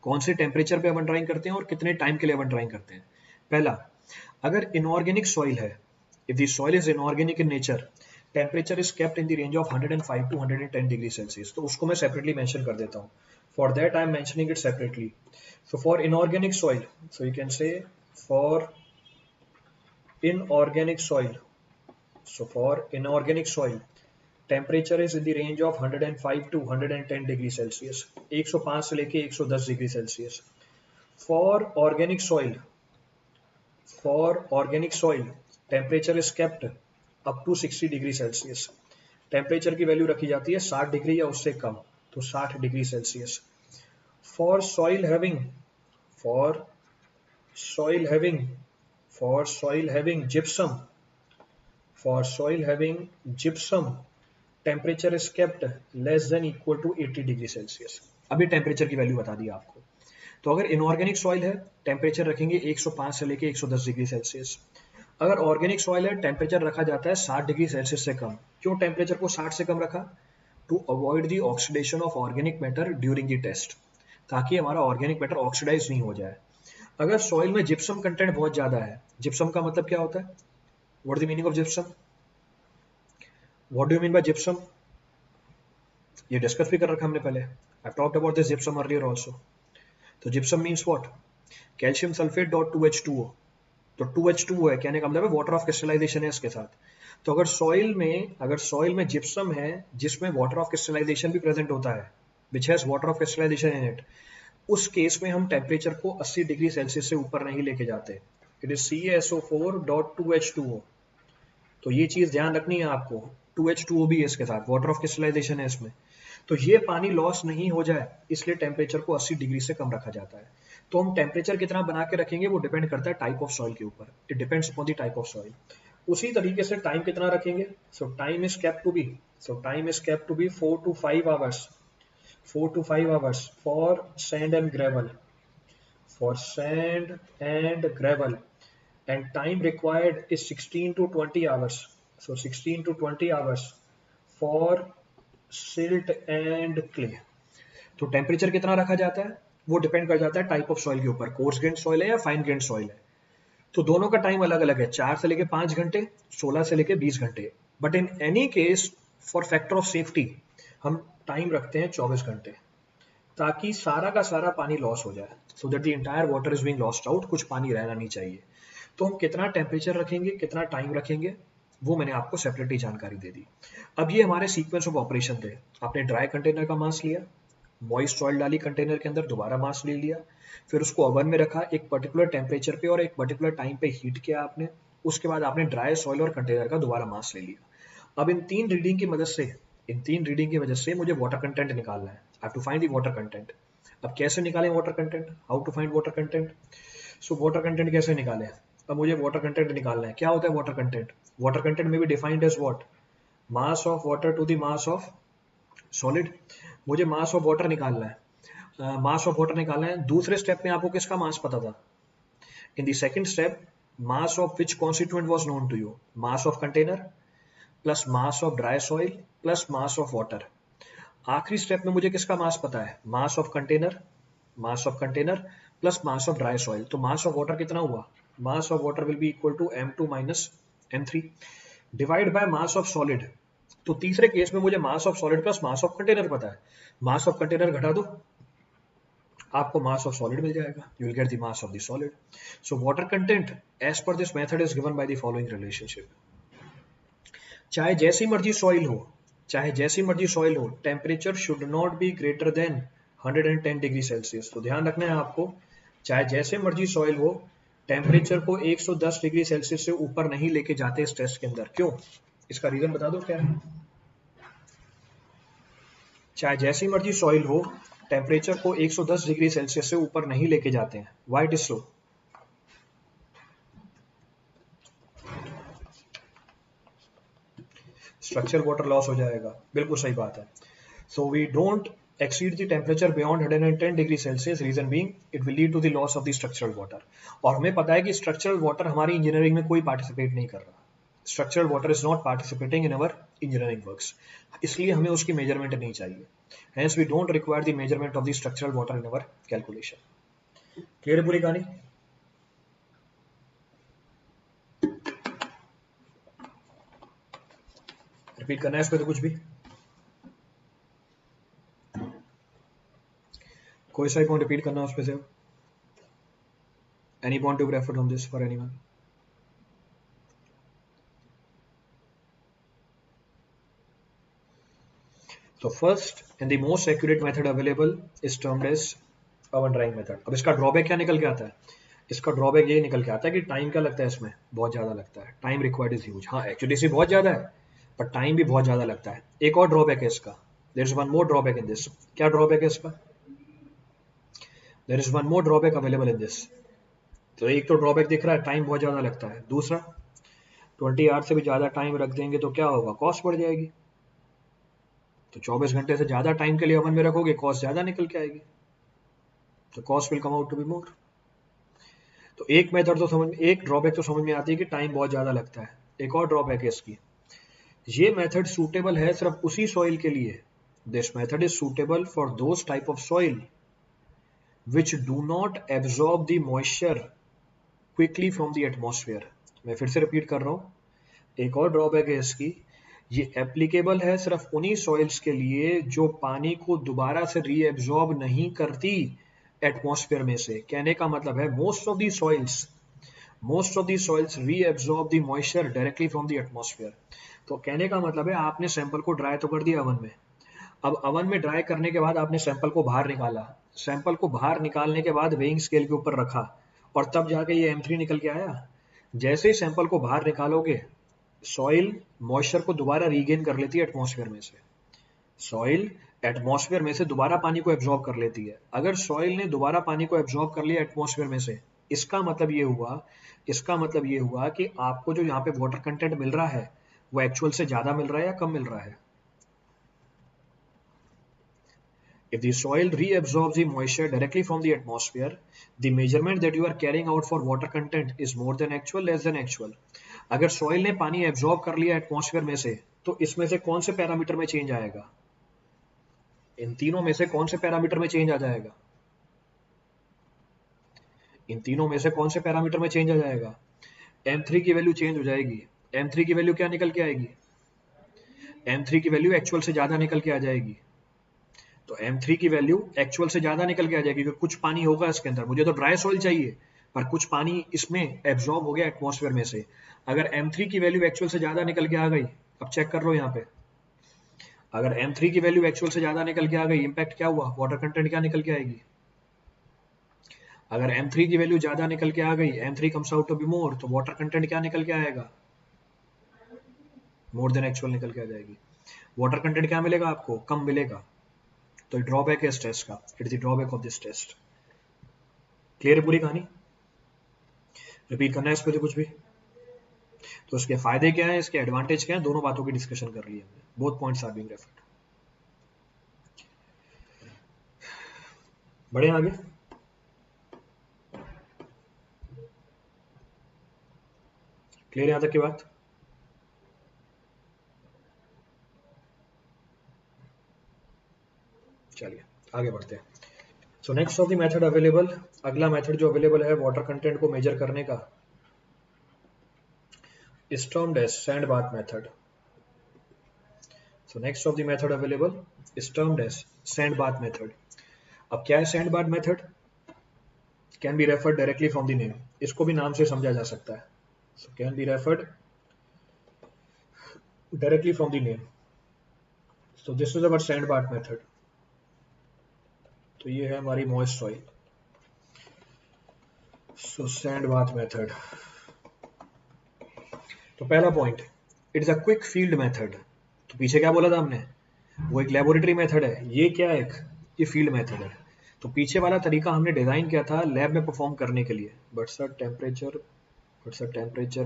Speaker 1: कौन से टेम्परेचर पे ओवन ड्राइंग करते हैं और कितने टाइम के लिए ओवन ड्राइंग करते हैं। पहला, अगर इनऑर्गेनिक सॉइल है, if the soil is inorganic in nature, temperature is kept in the range of 105 to 110 degree Celsius. तो उसको मैं सेपरेटली मेंशन कर देता हूँ। For that I am mentioning it separately. So for inorganic soil, so you can से for inorganic soil, so for inorganic soil temperature is in the range of 105 to 110 degree celsius, 105 से लेके 110 degree Celsius. for organic soil, for organic soil temperature is kept up to 60 degree Celsius. Temperature की value रखी जाती है 60 degree या उससे कम, तो 60 degree Celsius. For soil having, for soil having, for soil having gypsum, for soil having gypsum temperature is kept less than equal to 80 degree Celsius. अभी temperature की value बता दी आपको। तो अगर इनऑर्गेनिक सॉइल है, टेम्परेचर रखेंगे 105 से लेके 110 डिग्री सेल्सियस। अगर ऑर्गेनिक सॉइल है, टेम्परेचर रखा जाता है 60 डिग्री सेल्सियस से कम। क्यों टेम्परेचर को 60 से कम रखा? To avoid the oxidation of organic matter during the test, ताकि हमारा ऑर्गेनिक मैटर ऑक्सीडाइज नहीं हो जाए। अगर सॉइल में जिप्सम कंटेंट बहुत ज्यादा है, जिप्सम का मतलब क्या होता है? What the meaning of gypsum? What do you mean by gypsum? ये डिस्कस भी कर रखा हमने पहले, I talked about this gypsum earlier also. तो gypsum means what? Calcium sulphate dot 2H2O। तो 2H2O है, कहने का मतलब है वाटर ऑफ क्रिस्टलाइजेशन है इसके साथ। तो अगर सॉइल में जिप्सम है जिसमें वाटर ऑफ क्रिस्टलाइजेशन भी प्रेजेंट होता है, which has water of crystallization in it, उस केस में हम टेम्परेचर को 80 डिग्री सेल्सियस से ऊपर नहीं लेके जाते। It is CaSO4.2H2O। तो ये चीज ध्यान रखनी है आपको, 2H2O भी है इसके साथ, वाटर ऑफ क्रिस्टलाइजेशन है इसमें। तो ये पानी लॉस नहीं हो जाए, इसलिए टेम्परेचर को 80 डिग्री से कम रखा जाता है। तो हम टेम्परेचर कितना बना के रखेंगे वो डिपेंड करता है टाइप ऑफ सॉइल के ऊपर, it depends upon the type of soil. उसी तरीके से टाइम कितना रखेंगे? So time is kept to be 4 to 5 hours, 4 to 5 hours for sand and gravel, for sand and gravel, and time required is 16 to 20 hours, so 16 to 20 hours for silt and clay। तो temperature कितना रखा जाता है वो depend कर जाता है type of soil के ऊपर, कोर्स ग्रेन सॉइल है या फाइन ग्रेन सॉइल है। तो दोनों का टाइम अलग अलग है, 4 से लेके 5 घंटे, 16 से लेके 20 घंटे। But in any case for factor of safety हम टाइम रखते हैं 24 घंटे, ताकि सारा का सारा पानी लॉस हो जाए, so that the entire water is being lost out, कुछ पानी रहना नहीं चाहिए। तो हम कितना टेम्परेचर रखेंगे, कितना टाइम रखेंगे, वो मैंने आपको सेपरेटली जानकारी दे दी। अब ये हमारे सीक्वेंस ऑफ ऑपरेशन थे। आपने ड्राई कंटेनर का मास लिया, मॉइस्ट सॉइल डाली कंटेनर के अंदर, दोबारा मास ले लिया, फिर उसको ओवन में रखा एक पर्टिकुलर टेम्परेचर पे और एक पर्टिकुलर टाइम पे हीट किया आपने, उसके बाद आपने ड्राई सॉइल और कंटेनर का दोबारा मास ले लिया। अब इन तीन रीडिंग की वजह से मुझे वाटर कंटेंट निकालना है, I have to find the water content. अब कैसे निकालें water content? How to find water content? So water content कैसे निकालें? अब मुझे वाटर कंटेंट निकालना है। क्या होता है वाटर कंटेंट? वाटर कंटेंट में भी defined as what? Mass of water to the mass of solid. मुझे मास ऑफ वाटर निकालना है, मास ऑफ वाटर निकालना है। दूसरे स्टेप में आपको किसका मास पता था? In the second step mass of which constituent was known to you? Mass of container plus mass of dry soil plus mass of water. आखिरी स्टेप में मुझे किसका मास पता है? Mass of container plus mass of dry soil. तो mass of water कितना हुआ? Mass of water will be equal to m2 minus m3 divide by mass of solid. तो तीसरे केस में मुझे mass of solid plus mass of container पता है. Mass of container घटा दो, आपको मास ऑफ सॉलिड मिल जाएगा. You will get the mass of the solid. So water content as per this method is given by the following relationship. चाहे जैसी मर्जी सॉइल हो, temperature should not be greater than 110 degree Celsius. तो ध्यान रखना है आपको, चाहे जैसे मर्जी सॉइल हो, टेम्परेचर को 110 डिग्री सेल्सियस से ऊपर नहीं लेके जाते इस टेस्ट के अंदर. क्यों? इसका रीजन बता दो क्या है. चाहे जैसी मर्जी सॉइल हो, टेम्परेचर को 110 डिग्री सेल्सियस से ऊपर नहीं लेके जाते हैं. Why it is so? Structure water loss हो जाएगा. बिल्कुल सही बात है. So we don't exceed the temperature beyond 110 degree Celsius. Reason being, it will lead to the loss of the structural water. और हमें पता है कि structural water हमारी इंजीनियरिंग में कोई पार्टिसिपेट नहीं कर रहा. Structural water is not participating in our engineering works. इसलिए हमें उसकी मेजरमेंट नहीं चाहिए. Hence we don't require the measurement of the structural water in our calculation. Clear है पूरी कहानी? रिपीट करना है इस पे तो कुछ भी, कोई सा पॉइंट रिपीट करना उस पे से. Any point to refer on this for anyone? So first and the most accurate method available is termed as oven drying method. अब इसका ड्रॉबैक क्या निकल के आता है? इसका ड्रॉबैक ये निकल के आता है कि टाइम क्या लगता है इसमें, बहुत ज़्यादा लगता है. Time required is huge. हाँ एक्चुअली इसी बहुत ज़्यादा है, पर टाइम भी बहुत ज़्यादा लगता है. एक और ड्रॉबैक है इसका. There is one more drawback in this. क्या ड्रॉबैक है इसका? There is one more drawback available in this. तो एक तो ड्रॉबैक दिख रहा है, टाइम बहुत ज़्यादा लगता है. दूसरा, 20 आवर से भी ज़्यादा टाइम रख देंगे तो क्या होगा? कॉस्ट बढ़ जाएगी. तो 24 घंटे से ज़्यादा टाइम के लिए ओवन में रखोगे, कॉस्ट ज़्यादा निकल के आएगी. तो cost will come out to be more. तो एक मेथड तो समझ, एक ड्रॉबैक तो समझ में आती है कि टाइम बहुत ज़्यादा लगता है. एक और ड्रॉबैक है इसकी, ये मेथड सूटेबल है सिर्फ उसी सॉइल के लिए. This method is suitable for those type of soil which do not absorb the moisture quickly from the atmosphere. मैं फिर से रिपीट कर रहा हूँ, एक और ड्रॉबैक है इसकी, ये एप्लीकेबल है सिर्फ उन्हीं सॉइल्स के लिए जो पानी को दोबारा से रीएब्जॉर्ब नहीं करती एटमॉस्फेयर में से. कहने का मतलब है most of the soils reabsorb the moisture directly from the atmosphere. तो कहने का मतलब है आपने सैंपल को ड्राई तो कर दिया ओवन में. अब ओवन में ड्राई करने के बाद आपने सैंपल को बाहर निकाला. सैंपल को बाहर निकालने के बाद वेइंग स्केल के ऊपर रखा और तब जाके ये M3 निकल के आया. जैसे ही सैंपल को बाहर निकालोगे, सॉइल मॉइस्चर को दोबारा रीगेन कर लेती है एटमॉस्फेयर में से. सॉइल एटमॉस्फेयर में से दोबारा पानी को एब्जॉर्ब कर लेती है. अगर सॉइल ने दोबारा पानी को एब्जॉर्ब कर लिया एटमॉस्फेयर में से, इसका मतलब ये हुआ कि आपको जो यहाँ पे वाटर कंटेंट मिल रहा है वो एक्चुअल से ज्यादा मिल रहा है या कम मिल रहा है. If the soil reabsorbs the moisture directly from the atmosphere, the measurement that you are carrying out for water content is more than actual, less than actual. अगर सॉइल ने पानी एब्जॉर्ब कर लिया एटमॉस्फेयर में से, तो इसमें से कौन से पैरामीटर में चेंज आएगा? इन तीनों में से कौन से पैरामीटर में चेंज आ जाएगा? इन तीनों में से कौन से पैरामीटर में चेंज आ जाएगा? M3 की वैल्यू चेंज हो जाएगी. M3 की वैल्यू क्या निकल के आएगी? M3 की वैल्यू एक्चुअल से ज्यादा निकल के आ जाएगी. तो M3 की वैल्यू एक्चुअल से ज्यादा निकल के आ जाएगी क्योंकि कुछ पानी होगा इसके अंदर. मुझे तो ड्राई सॉइल चाहिए, पर कुछ पानी इसमें एब्जॉर्ब हो गया एटमॉस्फेयर में से. अगर M3 की वैल्यू एक्चुअल से ज्यादा निकल के आ गई, अब चेक कर लो यहाँ पे, अगर M3 की वैल्यू एक्चुअल से ज्यादा निकल के आ गई, इंपैक्ट क्या हुआ? वाटर कंटेंट क्या निकल के आएगी? अगर M3 की वैल्यू ज्यादा निकल के आ गई, M3 comes out to be more, तो वाटर कंटेंट क्या निकल के आएगा? मोर देन एक्चुअल निकल के आ जाएगी. वाटर कंटेंट क्या मिलेगा आपको? कम मिलेगा. तो ड्रॉबैक है इस टेस्ट का. It is the drawback of this test. Clear है पूरी कहानी? रिपीट करना है इस पे तो कुछ भी? तो इसके फायदे क्या है, इसके एडवांटेज क्या है, दोनों बातों की डिस्कशन कर रही है हमने. Both points are being referred. बढ़े आगे. क्लियर यहाँ तक की बात? चलिए आगे बढ़ते हैं। So next of the method available, अगला मेथड जो अवेलेबल है वाटर कंटेंट को मेजर करने का, is termed as sand bath method. So next of the method available is termed as sand bath method. अब क्या है sand bath method? Can be referred directly from the name, इसको भी नाम से समझा जा सकता है। So can be referred directly from the name. So this is our sand bath method. तो ये है हमारी मॉइस्ट सॉइल। सो सैंड बाथ मेथड, तो पहला point, it is a quick field method. तो पीछे क्या बोला था हमने, वो एक लेबोरेटरी मेथड है, ये क्या है, एक ये फील्ड मेथड है। तो पीछे वाला तरीका हमने डिजाइन किया था लैब में परफॉर्म करने के लिए, बट सर टेम्परेचर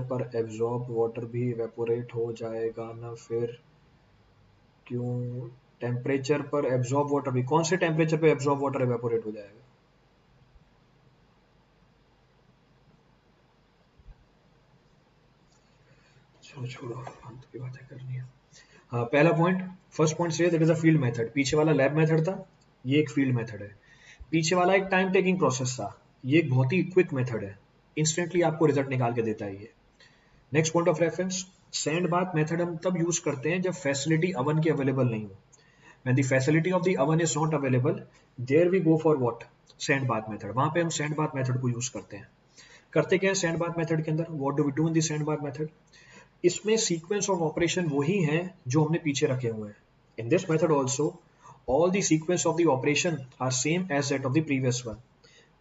Speaker 1: पर एब्जॉर्ब वाटर भी इवेपोरेट हो जाएगा ना फिर, क्यों? टेम्परेचर पर एब्जॉर्ब वाटर भी, कौन से टेम्परेचर पे एब्जॉर्ब वाटर इवेपोरेट हो जाएगा? चलो छोड़ो, फालतू की बातें करनी है। हाँ पहला point, first point say that is a field method. पीछे वाला लैब मेथड था, ये एक फील्ड मेथड है। पीछे वाला एक टाइम टेकिंग प्रोसेस था, ये एक बहुत ही क्विक मेथड है, इंस्टेंटली आपको रिजल्ट निकाल के देता है ये। Next point of reference, sand bath method हम तब यूज करते हैं जब फैसिलिटी अवन की अवेलेबल नहीं हो। When the facility of the oven is not available, there we go for what, sand bath method. वहां पे हम सैंड बाथ मेथड को यूज करते हैं। करते क्या है सैंड बाथ मेथड के अंदर, what do we do in the sand bath method? इसमें सीक्वेंस ऑफ ऑपरेशन वही है जो हमने पीछे रखे हुए हैं। In this method also all the sequence of the operation are same as that of the previous one.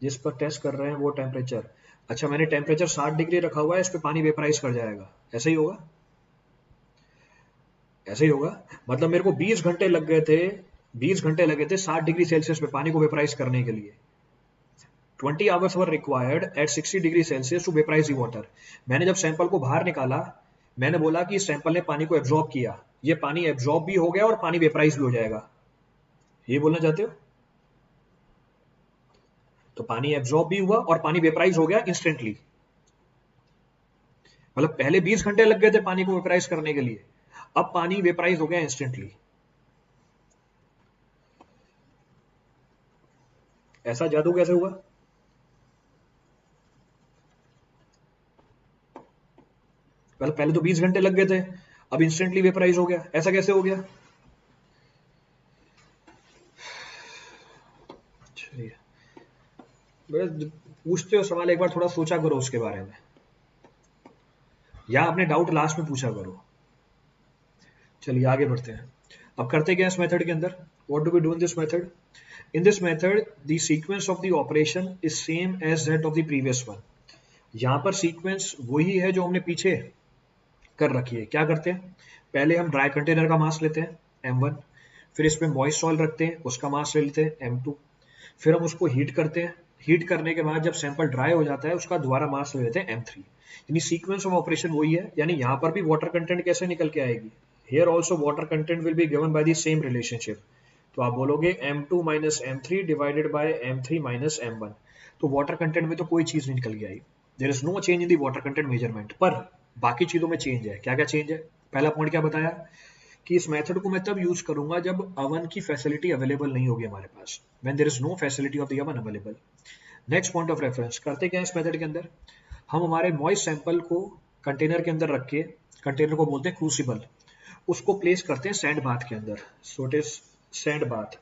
Speaker 1: जिस पर टेस्ट कर रहे हैं वो टेम्परेचर, अच्छा मैंने टेम्परेचर 60 डिग्री रखा हुआ है, इस पे पानी वेपराइज कर जाएगा, ऐसे ही होगा, ऐसे ही होगा। मतलब मेरे को 20 घंटे लग गए थे, 20 घंटे लगे थे 60 डिग्री सेल्सियस पे पानी को वेपराइज करने के लिए। 20 hours were required at 60 degree Celsius to vaporize the water. मैंने जब सैंपल को बाहर निकाला, मैंने बोला कि इस सैंपल ने पानी को एब्जॉर्ब किया, ये पानी एब्जॉर्ब भी हो गया और पानी वेपराइज भी हो जाएगा, ये बोलना चाहते हो? तो पानी एब्जॉर्ब भी हुआ और पानी वेपराइज हो गया इंस्टेंटली। मतलब पहले 20 घंटे लग गए थे पानी को वेपराइज करने के लिए, अब पानी वेपराइज हो गया इंस्टेंटली। ऐसा जादू कैसे हुआ? मतलब पहले तो 20 घंटे लग गए थे, अब इंस्टेंटली वेपराइज हो गया, ऐसा कैसे हो गया? चलिए, पूछते हो सवाल एक बार थोड़ा सोचा करो उसके बारे में, या अपने डाउट लास्ट में पूछा करो। चलिए आगे बढ़ते हैं। अब करते क्या इस मेथड के अंदर, what do we do in this method? In this method the sequence of the operation is same as that of the previous one. यहाँ पर सीक्वेंस वही है जो हमने पीछे कर रखी है। क्या करते हैं, पहले हम ड्राई कंटेनर का मास लेते हैं M1, फिर इसमें मॉइस्ट सॉइल रखते हैं, उसका मास ले लेते हैं M2, फिर हम उसको हीट करते हैं, हीट करने के बाद जब सैंपल ड्राई हो जाता है उसका दोबारा मास ले लेते हैं M3। यानी सीक्वेंस ऑफ ऑपरेशन वही है। यानी यहाँ पर भी वाटर कंटेंट कैसे निकल के आएगी, here also water content will be given by the same relationship. तो आप बोलोगे M2 minus M3 divided by M3 minus M1। तो वाटर कंटेंट में तो कोई चीज नहीं निकल के आई, there is no change in the water content measurement, पर बाकी चीजों में चेंज है। क्या क्या चेंज है? पहला पॉइंट क्या बताया कि इस मेथड को मैं तब यूज करूंगा जब अवन की फैसिलिटी अवेलेबल नहीं होगी हमारे पास, when there is no facility of the oven available. Next point of reference, करते क्या है इस मेथड के अंदर, हम हमारे मॉइस्ट सैंपल को कंटेनर के अंदर रख के, कंटेनर को बोलते हैं क्रूसिबल, उसको प्लेस करते हैं सैंड बाथ के अंदर। सो इट इज सैंड बाथ।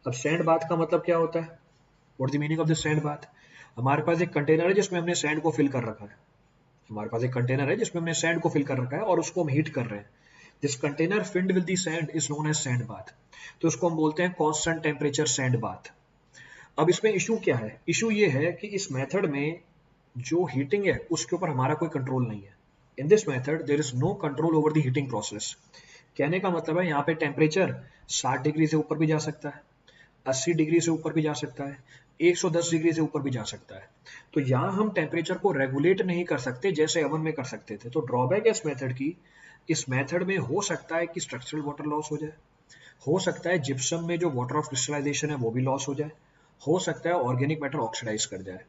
Speaker 1: अब सैंड बाथ का मतलब क्या होता है, what the meaning of the sand bath? हमारे पास एक कंटेनर है जिसमें हमने सैंड को फिल कर रखा है, हमारे पास एक कंटेनर है जिसमें हमने सैंड को फिल कर रखा है और उसको हम हीट कर रहे हैं। This container filled with the sand is known as sand bath. तो उसको हम बोलते हैं कांस्टेंट टेम्परेचर सैंड बाथ। अब इसमें इशू क्या है, इशू ये है कि इस मेथड में जो हीटिंग है उसके ऊपर हमारा कोई कंट्रोल नहीं है। In this method there is no control over the heating process. कहने का मतलब है यहाँ पे टेम्परेचर 60 डिग्री से ऊपर भी जा सकता है, 80 डिग्री से ऊपर भी जा सकता है, 110 डिग्री से ऊपर भी जा सकता है। तो यहाँ हम टेम्परेचर को रेगुलेट नहीं कर सकते जैसे अवन में कर सकते थे। तो ड्रॉबैक है इस मेथड की, इस मेथड में हो सकता है कि स्ट्रक्चरल वाटर लॉस हो जाए, हो सकता है जिप्सम में जो वाटर ऑफ क्रिस्टलाइजेशन है वो भी लॉस हो जाए, हो सकता है ऑर्गेनिक मैटर ऑक्सीडाइज कर जाए।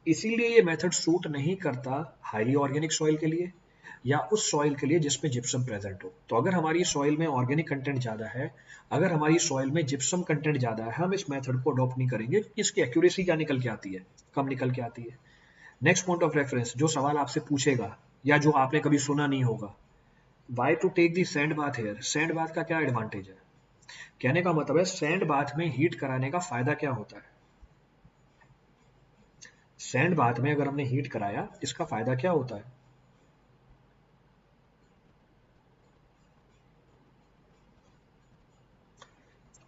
Speaker 1: इसीलिए ये मेथड सूट नहीं करता हाईली ऑर्गेनिक सॉइल के लिए, या उस सॉइल के लिए जिसमें जिप्सम प्रेजेंट हो। तो अगर हमारी सॉइल में ऑर्गेनिक कंटेंट ज़्यादा है, अगर हमारी सॉइल में जिप्सम कंटेंट ज़्यादा है, हम इस मेथड को अडॉप्ट नहीं करेंगे क्योंकि इसकी एक्यूरेसी क्या निकल के आती है, कम निकल के आती है। नेक्स्ट पॉइंट ऑफ रेफरेंस, जो सवाल आपसे पूछेगा या जो आपने कभी सुना नहीं होगा, why to take the sand bath here, sand bath का क्या एडवांटेज है। कहने का मतलब है सैंड बाथ में हीट कराने का फायदा क्या होता है, सैंड बाथ में अगर हमने हीट कराया इसका फायदा क्या होता है।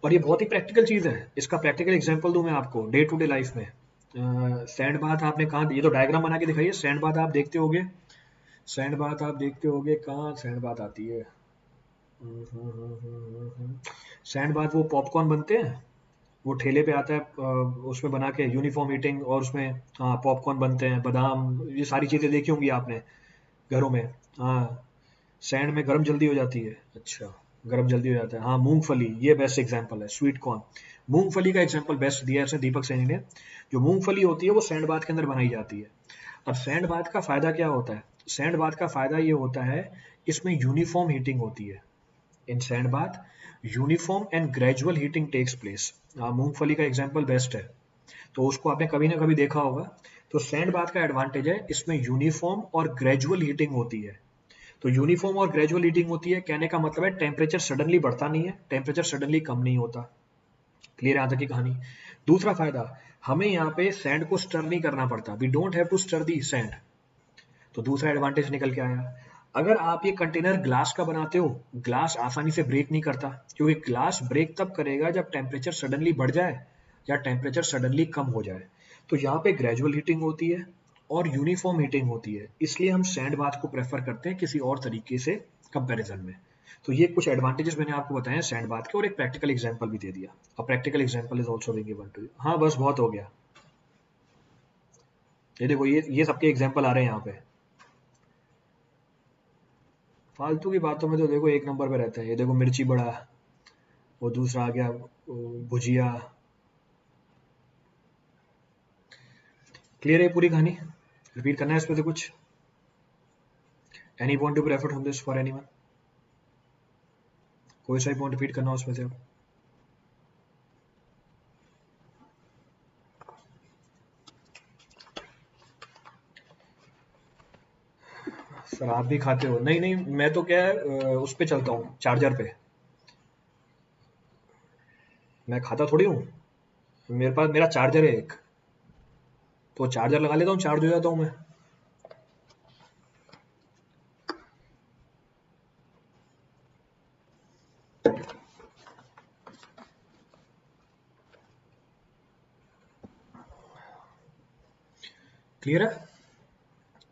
Speaker 1: और ये बहुत ही प्रैक्टिकल चीज है, इसका प्रैक्टिकल एग्जांपल दूं मैं आपको डे टू डे लाइफ में। सैंड बाथ आपने कहाँ, ये तो डायग्राम बना के दिखाइए, सैंड बाथ आप देखते होगे, सैंड बाथ आप देखते होगे, कहाँ सैंड बाथ आती है। सैंड बाथ वो पॉपकॉर्न बनते हैं, वो ठेले पे आता है, उसमें बना के यूनिफॉर्म ईटिंग, और उसमें हाँ पॉपकॉर्न बनते हैं, बादाम, ये सारी चीजें देखी होंगी आपने घरों में। हाँ, सैंड में गर्म जल्दी हो जाती है, अच्छा, गर्म जल्दी हो जाता है। हाँ, मूंगफली ये बेस्ट एग्जांपल है, स्वीट कॉर्न, मूंगफली का एग्जांपल बेस्ट दिया है इसने दीपक सैनी ने। जो मूंगफली होती है वो सैंड बाथ के अंदर बनाई जाती है। अब सैंड बाथ का फायदा क्या होता है, सैंड बाथ का फायदा ये होता है इसमें यूनिफॉर्म हीटिंग होती है। In sand bath uniform and gradual heating takes place. मूंगफली का एग्जांपल बेस्ट है, तो उसको आपने कभी ना कभी देखा होगा। तो सैंड बाथ का एडवांटेज है इसमें यूनिफॉर्म और ग्रेजुअल हीटिंग होती है। तो यूनिफॉर्म और ग्रेजुअल हीटिंग होती है, कहने का मतलब है टेम्परेचर सडनली बढ़ता नहीं है, टेम्परेचर सडनली कम नहीं होता। क्लियर यहाँ तक की कहानी। दूसरा फायदा, हमें यहाँ पे सैंड को स्टर नहीं करना पड़ता, we don't have to stir the sand. तो दूसरा एडवांटेज निकल के आया। अगर आप ये कंटेनर ग्लास का बनाते हो, ग्लास आसानी से ब्रेक नहीं करता, क्योंकि ग्लास ब्रेक तब करेगा जब टेम्परेचर सडनली बढ़ जाए या टेम्परेचर सडनली कम हो जाए। तो यहाँ पे ग्रेजुअल हीटिंग होती है और यूनिफॉर्म हीटिंग होती है, इसलिए हम सैंड बाथ को प्रेफर करते हैं किसी और तरीके से कंपैरिजन में। तो ये कुछ एडवांटेजेस मैंने आपको बताए हैं सैंड बाथ के, और एक प्रैक्टिकल एग्जांपल भी दे दिया। A practical example is also being given to you. हाँ बस बहुत हो गया, ये देखो ये सबके एग्जांपल आ रहे हैं यहाँ पे। फालतू की बातों में तो देखो एक नंबर पे रहते हैं, ये देखो मिर्ची बड़ा, वो दूसरा आ गया भुजिया। क्लियर है पूरी कहानी, रिपीट करना है इसमें से कुछ, any point to be referred from this for anyone, कोई सा पॉइंट रिपीट करना हो उसमें से अब। सर आप भी खाते हो? नहीं नहीं, मैं तो क्या है उस पे चलता हूँ, चार्जर पे। मैं खाता थोड़ी हूँ, मेरे पास मेरा चार्जर है एक, तो चार्जर लगा लेता हूँ, चार्ज हो जाता हूँ मैं। क्लियर है,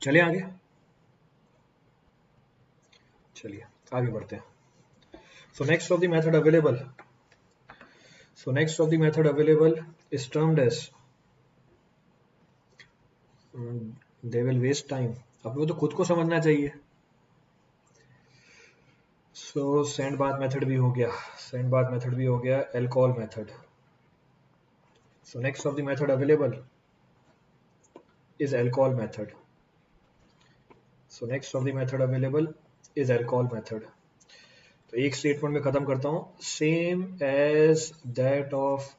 Speaker 1: चलिए आगे, चलिए आगे बढ़ते हैं। So next of the method available, so next of the method available is termed as they will waste time। अपने तो खुद को समझना चाहिए। सो सैंड बाथ मेथड भी हो गया, सैंड बाथ मेथड भी हो गया, alcohol method. So next of the method available is alcohol method। so next of the method available is alcohol method। तो एक स्टेटमेंट में खत्म करता हूं, same as that of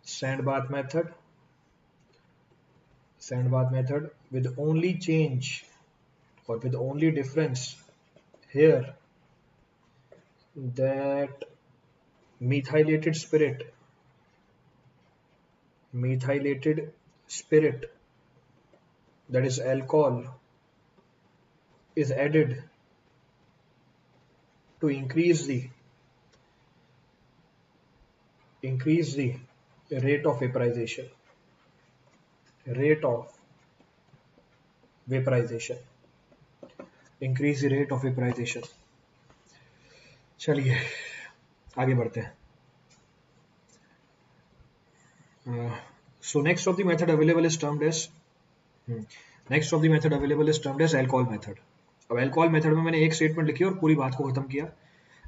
Speaker 1: sand bath method, sand bath method with only change or with only difference here that methylated spirit, methylated spirit, that is alcohol, is added to increase the rate of vaporization, rate of vaporization, increase the rate of vaporization। चलिए आगे बढ़ते हैं। So next of the method available is termed as next of the method available is termed as alcohol method। अब alcohol method में मैंने एक statement लिखी और पूरी बात को खत्म किया।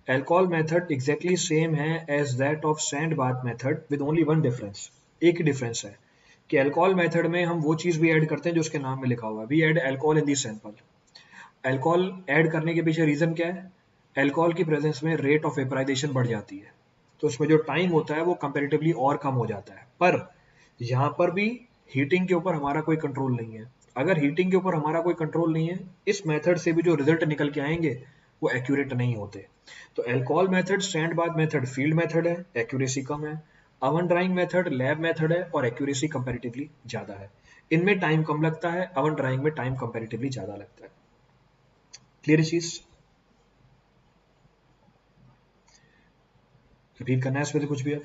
Speaker 1: alcohol method exactly same है as that of sand bath method with only one difference। एक ही डिफरेंस है कि alcohol method में हम वो चीज भी ऐड करते हैं जो उसके नाम में लिखा हुआ है, we add alcohol in the sample। Alcohol add करने के पीछे रीजन क्या है? अल्कोहल की प्रेजेंस में रेट ऑफ वेपराइजेशन बढ़ जाती है, तो उसमें जो टाइम होता है वो कंपेरेटिवली और कम हो जाता है। पर यहाँ पर भी हीटिंग के ऊपर हमारा कोई कंट्रोल नहीं है। अगर हीटिंग के ऊपर हमारा कोई कंट्रोल नहीं है, इस मेथड से भी जो रिजल्ट निकल के आएंगे वो एक्यूरेट नहीं होते। तो alcohol method, sand bath method field method है, एक्यूरेसी कम है। Oven drying method lab method है और एक्यूरेसी कंपेरेटिवली ज्यादा है। इनमें टाइम कम लगता है, अवन ड्राइंग में टाइम कंपेरेटिवली ज्यादा लगता है। क्लियर चीज? रिपीट करना है इसमें से कुछ भी अब?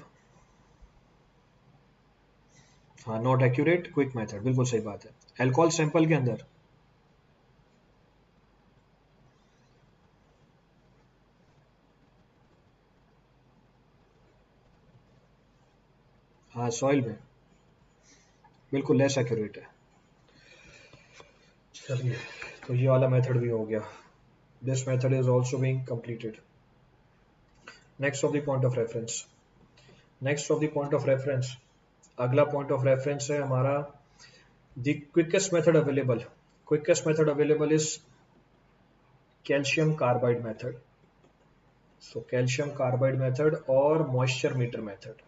Speaker 1: हाँ, नॉट एक्यूरेट क्विक मेथड, बिल्कुल सही बात है। अल्कोहल सैंपल के अंदर, हाँ सॉइल में बिल्कुल लेस एक्यूरेट है। चलिए, तो ये वाला मेथड भी हो गया। This method is also being completed. Next of the point of reference, next of the point of reference, अगला पॉइंट ऑफ रेफरेंस है हमारा the quickest method available. Quickest method available is calcium carbide method. So calcium carbide method और moisture meter method,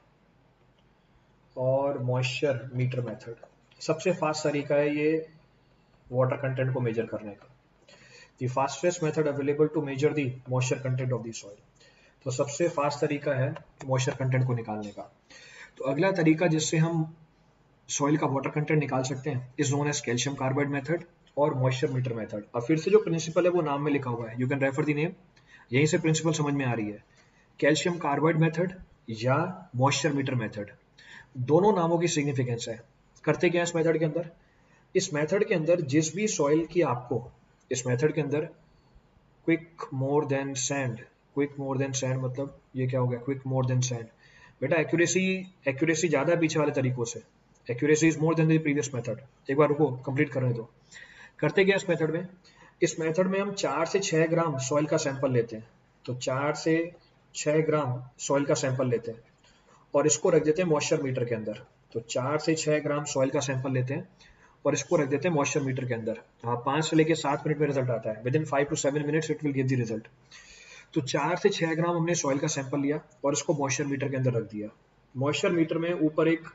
Speaker 1: और moisture meter method सबसे fast तरीका है ये water content को मेजर करने का। The fastest method available to measure the moisture content of the soil. तो सबसे फास्ट तरीका है मॉइस्चर कंटेंट को निकालने का। तो अगला तरीका जिससे हम सॉइल का वाटर कंटेंट निकाल सकते हैं is known as calcium carbide method और मॉइस्चर मीटर मेथड। अब फिर से जो प्रिंसिपल है वो नाम में लिखा हुआ है, you can refer the name, यहीं से प्रिंसिपल समझ में आ रही है। कैल्शियम कार्बाइड मेथड या मॉइस्चर मीटर मेथड, दोनों नामों की सिग्निफिकेंस है। करते क्या है इस मेथड के अंदर? इस मेथड के अंदर जिस भी सॉइल की आपको, इस मेथड के अंदर quick more than sand, quick more than sand मतलब ये क्या हो गया? Quick more than sand. बेटा एक्यूरेसी, एक्यूरेसी ज्यादा है पीछे वाले तरीकों से। Accuracy is more than the previous method. एक बार रुको, कंप्लीट करने दो। करते क्या इस मेथड में? इस मेथड में हम 4 से 6 ग्राम सॉइल का सैंपल लेते हैं। तो 4 से 6 ग्राम सॉइल का सैंपल लेते हैं और इसको रख देते हैं मॉइस्चर मीटर के अंदर। तो 4 से 6 ग्राम सॉइल का सैंपल लेते हैं और इसको रख देते हैं मॉइस्चर मीटर के अंदर। हाँ, 5 से लेके 7 मिनट में रिजल्ट आता है। With in 5 to 7 minutes it will give the result. तो 4 से 6 ग्राम हमने सॉइल का सैंपल लिया और इसको मॉइस्चर मीटर के अंदर रख दिया। मॉइस्चर मीटर में ऊपर एक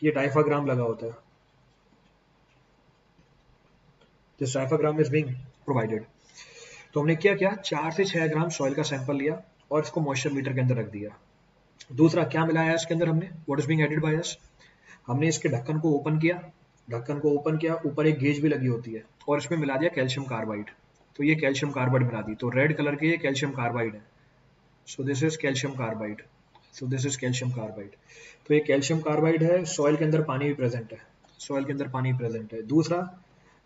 Speaker 1: ये डायफ्राग्राम लगा होता है। This diaphragm is being provided. तो हमने क्या किया? 4 से 6 ग्राम सॉइल का सैंपल लिया और इसको मॉइस्चर मीटर के अंदर रख दिया। दूसरा क्या मिलाया इसके अंदर हमने? What is being added by us? हमने इसके ढक्कन को ओपन किया, ढक्कन को ओपन किया, ऊपर एक गेज भी लगी होती है और इसमें मिला दिया कैल्शियम कार्बाइड। तो ये कैल्शियम कार्बाइड मिला दी, तो रेड कलर के ये कैल्शियम कार्बाइड है। So this is calcium carbide, so this is calcium carbide. तो ये कैल्शियम कार्बाइड है। सॉइल के अंदर पानी भी प्रेजेंट है, सॉइल के अंदर पानी प्रेजेंट है। दूसरा,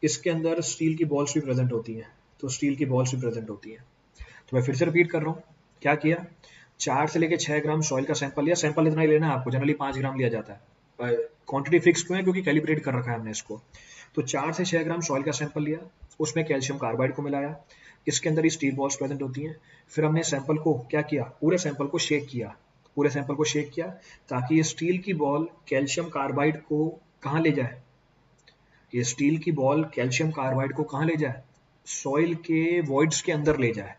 Speaker 1: इसके अंदर स्टील की बॉल्स भी प्रेजेंट होती हैं, तो स्टील की बॉल्स भी प्रेजेंट होती हैं। तो मैं फिर से रिपीट कर रहा हूँ, क्या किया? 4 से लेके 6 ग्राम सॉइल का सैंपल लिया। सैंपल इतना ही लेना है आपको, जनरली 5 ग्राम लिया जाता है। क्वांटिटी फिक्स क्यों है? क्योंकि कैलिब्रेट कर रखा है हमने इसको। तो 4 से 6 ग्राम सॉइल का सैंपल लिया, उसमें कैल्शियम कार्बाइड को मिलाया, इसके अंदर ही स्टील बॉल्स प्रेजेंट होती हैं। फिर हमने सैंपल को क्या किया? पूरे सैंपल को शेक किया, पूरे सैंपल को शेक किया ताकि ये स्टील की बॉल कैल्शियम कार्बाइड को कहाँ ले जाए? ये स्टील की बॉल कैल्शियम कार्बाइड को कहाँ ले जाए? सॉइल के वॉइड्स के अंदर ले जाए।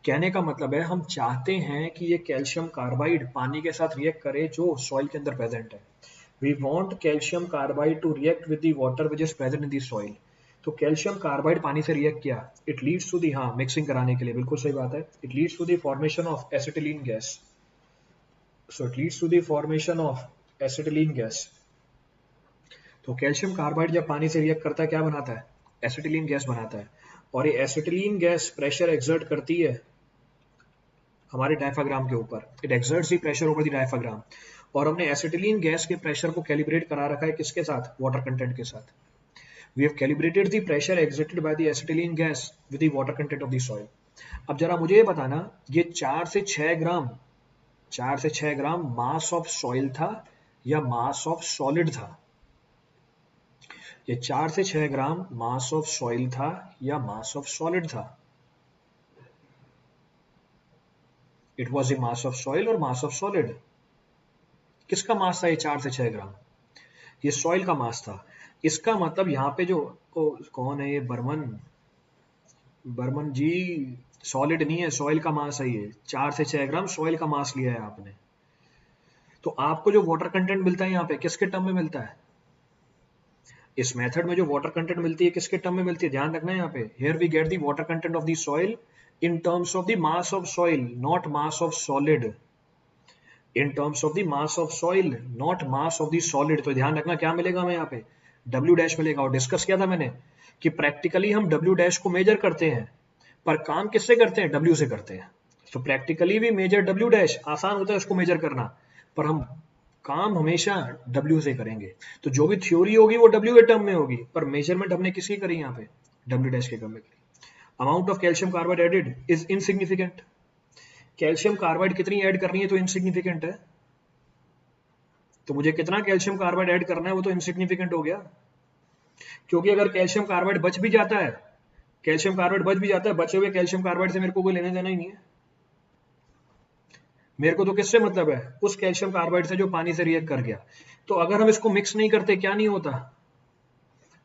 Speaker 1: कहने का मतलब है हम चाहते हैं कि ये कैल्शियम कार्बाइड पानी के साथ रिएक्ट करे जो सॉइल के अंदर प्रेजेंट है। We want calcium carbide to react with the water which is present in the soil. तो कैल्शियम कार्बाइड पानी से रिएक्ट किया, इट लीड्स टू दी, हाँ मिक्सिंग कराने के लिए बिल्कुल सही बात है, it leads to the formation of acetylene gas. So it leads to the formation of acetylene gas. तो कैल्शियम कार्बाइड जब पानी से रिएक्ट करता है क्या बनाता है? एसिटिलीन गैस बनाता है। और ये एसिटिलीन गैस प्रेशर एक्सर्ट करती है हमारे डायफ्राग्राम के ऊपर, it exerts the pressure over the diaphragm. और हमने एसिटिलीन गैस के प्रेशर को कैलिब्रेट करा रखा है किसके साथ? वाटर कंटेंट के साथ। We have calibrated the pressure exerted by the acetylene gas with the water content of the soil. अब जरा मुझे ये बताना, ये 4 से 6 ग्राम, 4 से 6 ग्राम मास ऑफ सॉइल था या मास ऑफ सॉलिड था? ये 4 से 6 ग्राम मास ऑफ सॉइल था या मास ऑफ सॉलिड था? It was the mass of soil और मास ऑफ सॉलिड। किसका मास था ये 4 से 6 ग्राम? ये सॉइल का मास था। इसका मतलब यहाँ पे जो कौन है ये बर्मन, बर्मन जी, सॉलिड नहीं है, सॉइल का मास है ये, 4 से 6 ग्राम सॉइल का मास लिया है आपने। तो आपको जो वाटर कंटेंट मिलता है यहाँ पे किसके टर्म में मिलता है? इस मेथड में जो वाटर कंटेंट मिलती है किसके टर्म में मिलती है? ध्यान रखना है यहाँ पे, here we get the water content of the soil in terms of the mass of soil, not mass of solid. In terms of the mass of soil, not mass of the solid. तो ध्यान रखना क्या मिलेगा हमें यहाँ पे, W dash मिलेगा। और डिस्कस किया था मैंने कि प्रैक्टिकली हम डब्ल्यू डैश को मेजर करते हैं, पर काम किससे करते हैं? डब्ल्यू से करते हैं। तो प्रैक्टिकली भी मेजर डब्ल्यू डैश, आसान होता है उसको मेजर करना, पर हम काम हमेशा डब्ल्यू से करेंगे। तो जो भी थ्योरी होगी वो डब्ल्यू के टर्म में होगी, पर मेजरमेंट हमने किसकी करी यहाँ पे? डब्ल्यू डैश के टर्म में करी। Amount of calcium carbide added is insignificant. Calcium carbide कितनी ऐड करनी है तो इनसिग्निफिकेंट है, तो मुझे कितना कैल्शियम कार्बाइड ऐड करना है वो तो इनसिग्निफिकेंट हो गया। क्योंकि अगर कैल्शियम कार्बाइड बच भी जाता है, कैल्शियम कार्बाइड बच भी जाता है, बचे हुए कैल्शियम कार्बाइड से मेरे को कोई लेने देना ही नहीं है। मेरे को तो किससे मतलब है? उस कैल्शियम कार्बाइड से जो पानी से रिएक्ट कर गया। तो अगर हम इसको मिक्स नहीं करते क्या नहीं होता?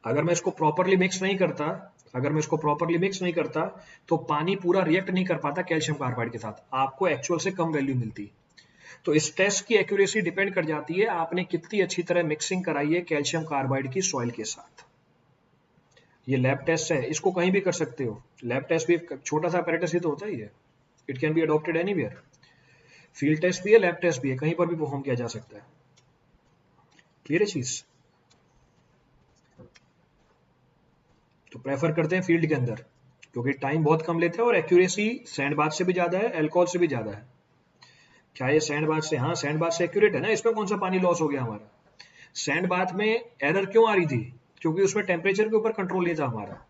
Speaker 1: अगर मैं इसको प्रॉपरली मिक्स नहीं करता, अगर मैं इसको प्रॉपरली मिक्स नहीं करता तो पानी पूरा रिएक्ट नहीं कर पाता कैल्शियम कार्बाइड के साथ, आपको एक्चुअल से कम वैल्यू मिलती। तो इस टेस्ट की एक्यूरेसी डिपेंड कर जाती है आपने कितनी अच्छी तरह मिक्सिंग कराई है कैल्शियम कार्बाइड की सॉइल के साथ। ये लैब टेस्ट है, इसको कहीं भी कर सकते हो। लैब टेस्ट भी एक छोटा सा apparatus ही तो होता ही है, it can be adopted anywhere. Field test भी है, लैब टेस्ट भी है, कहीं पर भी परफॉर्म किया जा सकता है। क्लियर है चीज? तो प्रेफर करते हैं फील्ड के अंदर, क्योंकि टाइम बहुत कम लेते हैं और एक्यूरेसी सैंड बाथ से भी ज्यादा है, अल्कोहल से भी ज्यादा है। क्या ये सैंड बाथ से? हाँ, सैंड बाथ से एक्यूरेट है ना, इसमें कौन सा पानी लॉस हो गया हमारा? सैंड बाथ में एरर क्यों आ रही थी? क्योंकि उसमें टेम्परेचर के ऊपर कंट्रोल नहीं था हमारा,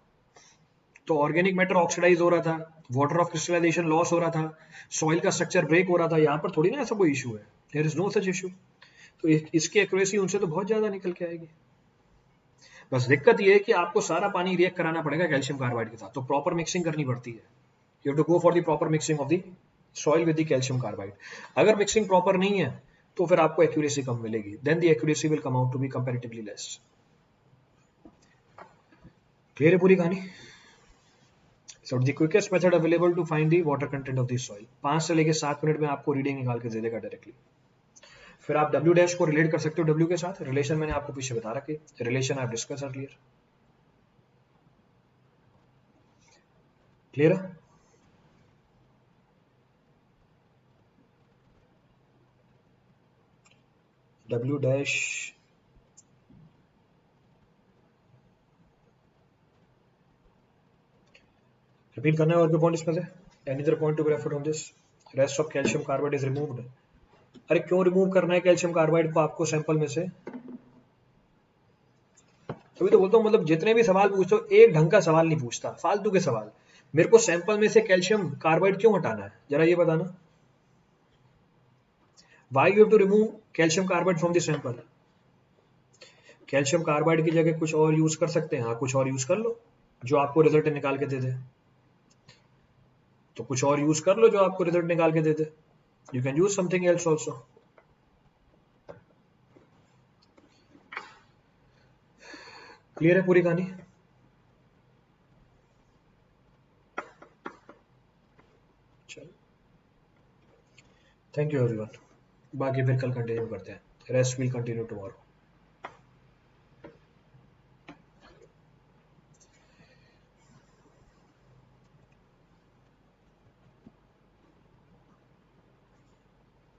Speaker 1: तो ऑर्गेनिक मैटर ऑक्सीडाइज हो रहा था, वाटर ऑफ क्रिस्टलाइजेशन लॉस हो रहा था, सॉइल का स्ट्रक्चर ब्रेक हो रहा था। यहाँ पर थोड़ी ना ऐसा कोई इशू है, there is no such issue. तो इसकी एक्यूरेसी उनसे तो बहुत ज्यादा निकल के आएगी। बस दिक्कत ये है कि आपको सारा पानी रिएक्ट कराना पड़ेगा कैल्शियम कार्बाइड के साथ, तो प्रॉपर मिक्सिंग करनी पड़ती है। You have to go for the proper mixing of the soil with the calcium carbide. अगर मिक्सिंग प्रॉपर नहीं है तो फिर आपको एक्यूरेसी कम मिलेगी, then the accuracy will come out to be comparatively less. Clear है पूरी कहानी? So the quickest method available to find the water content of the soil, 5 से लेके 7 मिनट में आपको रीडिंग निकाल के दे देगा डायरेक्टली। फिर आप डब्ल्यू डैश को रिलेट कर सकते हो डब्ल्यू के साथ, रिलेशन मैंने आपको पीछे बता रखी, रिलेशन आप डिस्कस अर्लियर। क्लियर है? डब्ल्यू डैश रिपीट करना है और भी पॉइंट इसमें से? Any other point to be referred on this? Rest of calcium carbide is removed. अरे क्यों रिमूव करना है कैल्शियम कार्बाइड को आपको सैंपल में से? तभी तो बोलता हूँ, मतलब जितने भी सवाल पूछते हो एक ढंग का सवाल नहीं पूछता, फालतू के सवाल। मेरे को सैंपल में से कैल्शियम कार्बाइड क्यों हटाना है, जरा ये बताना। Why you have to remove calcium carbide from the sample? Calcium carbide की जगह कुछ और यूज कर सकते हैं, हाँ कुछ और यूज कर लो जो आपको रिजल्ट निकाल के दे दे। तो कुछ और यूज कर लो जो आपको रिजल्ट निकाल के दे दे। You can use something else also. Clear है पूरी कहानी? चलो, थैंक यू एवरीवन। बाकी फिर कल कंटिन्यू करते हैं, रेस्ट विल कंटिन्यू टुमारो।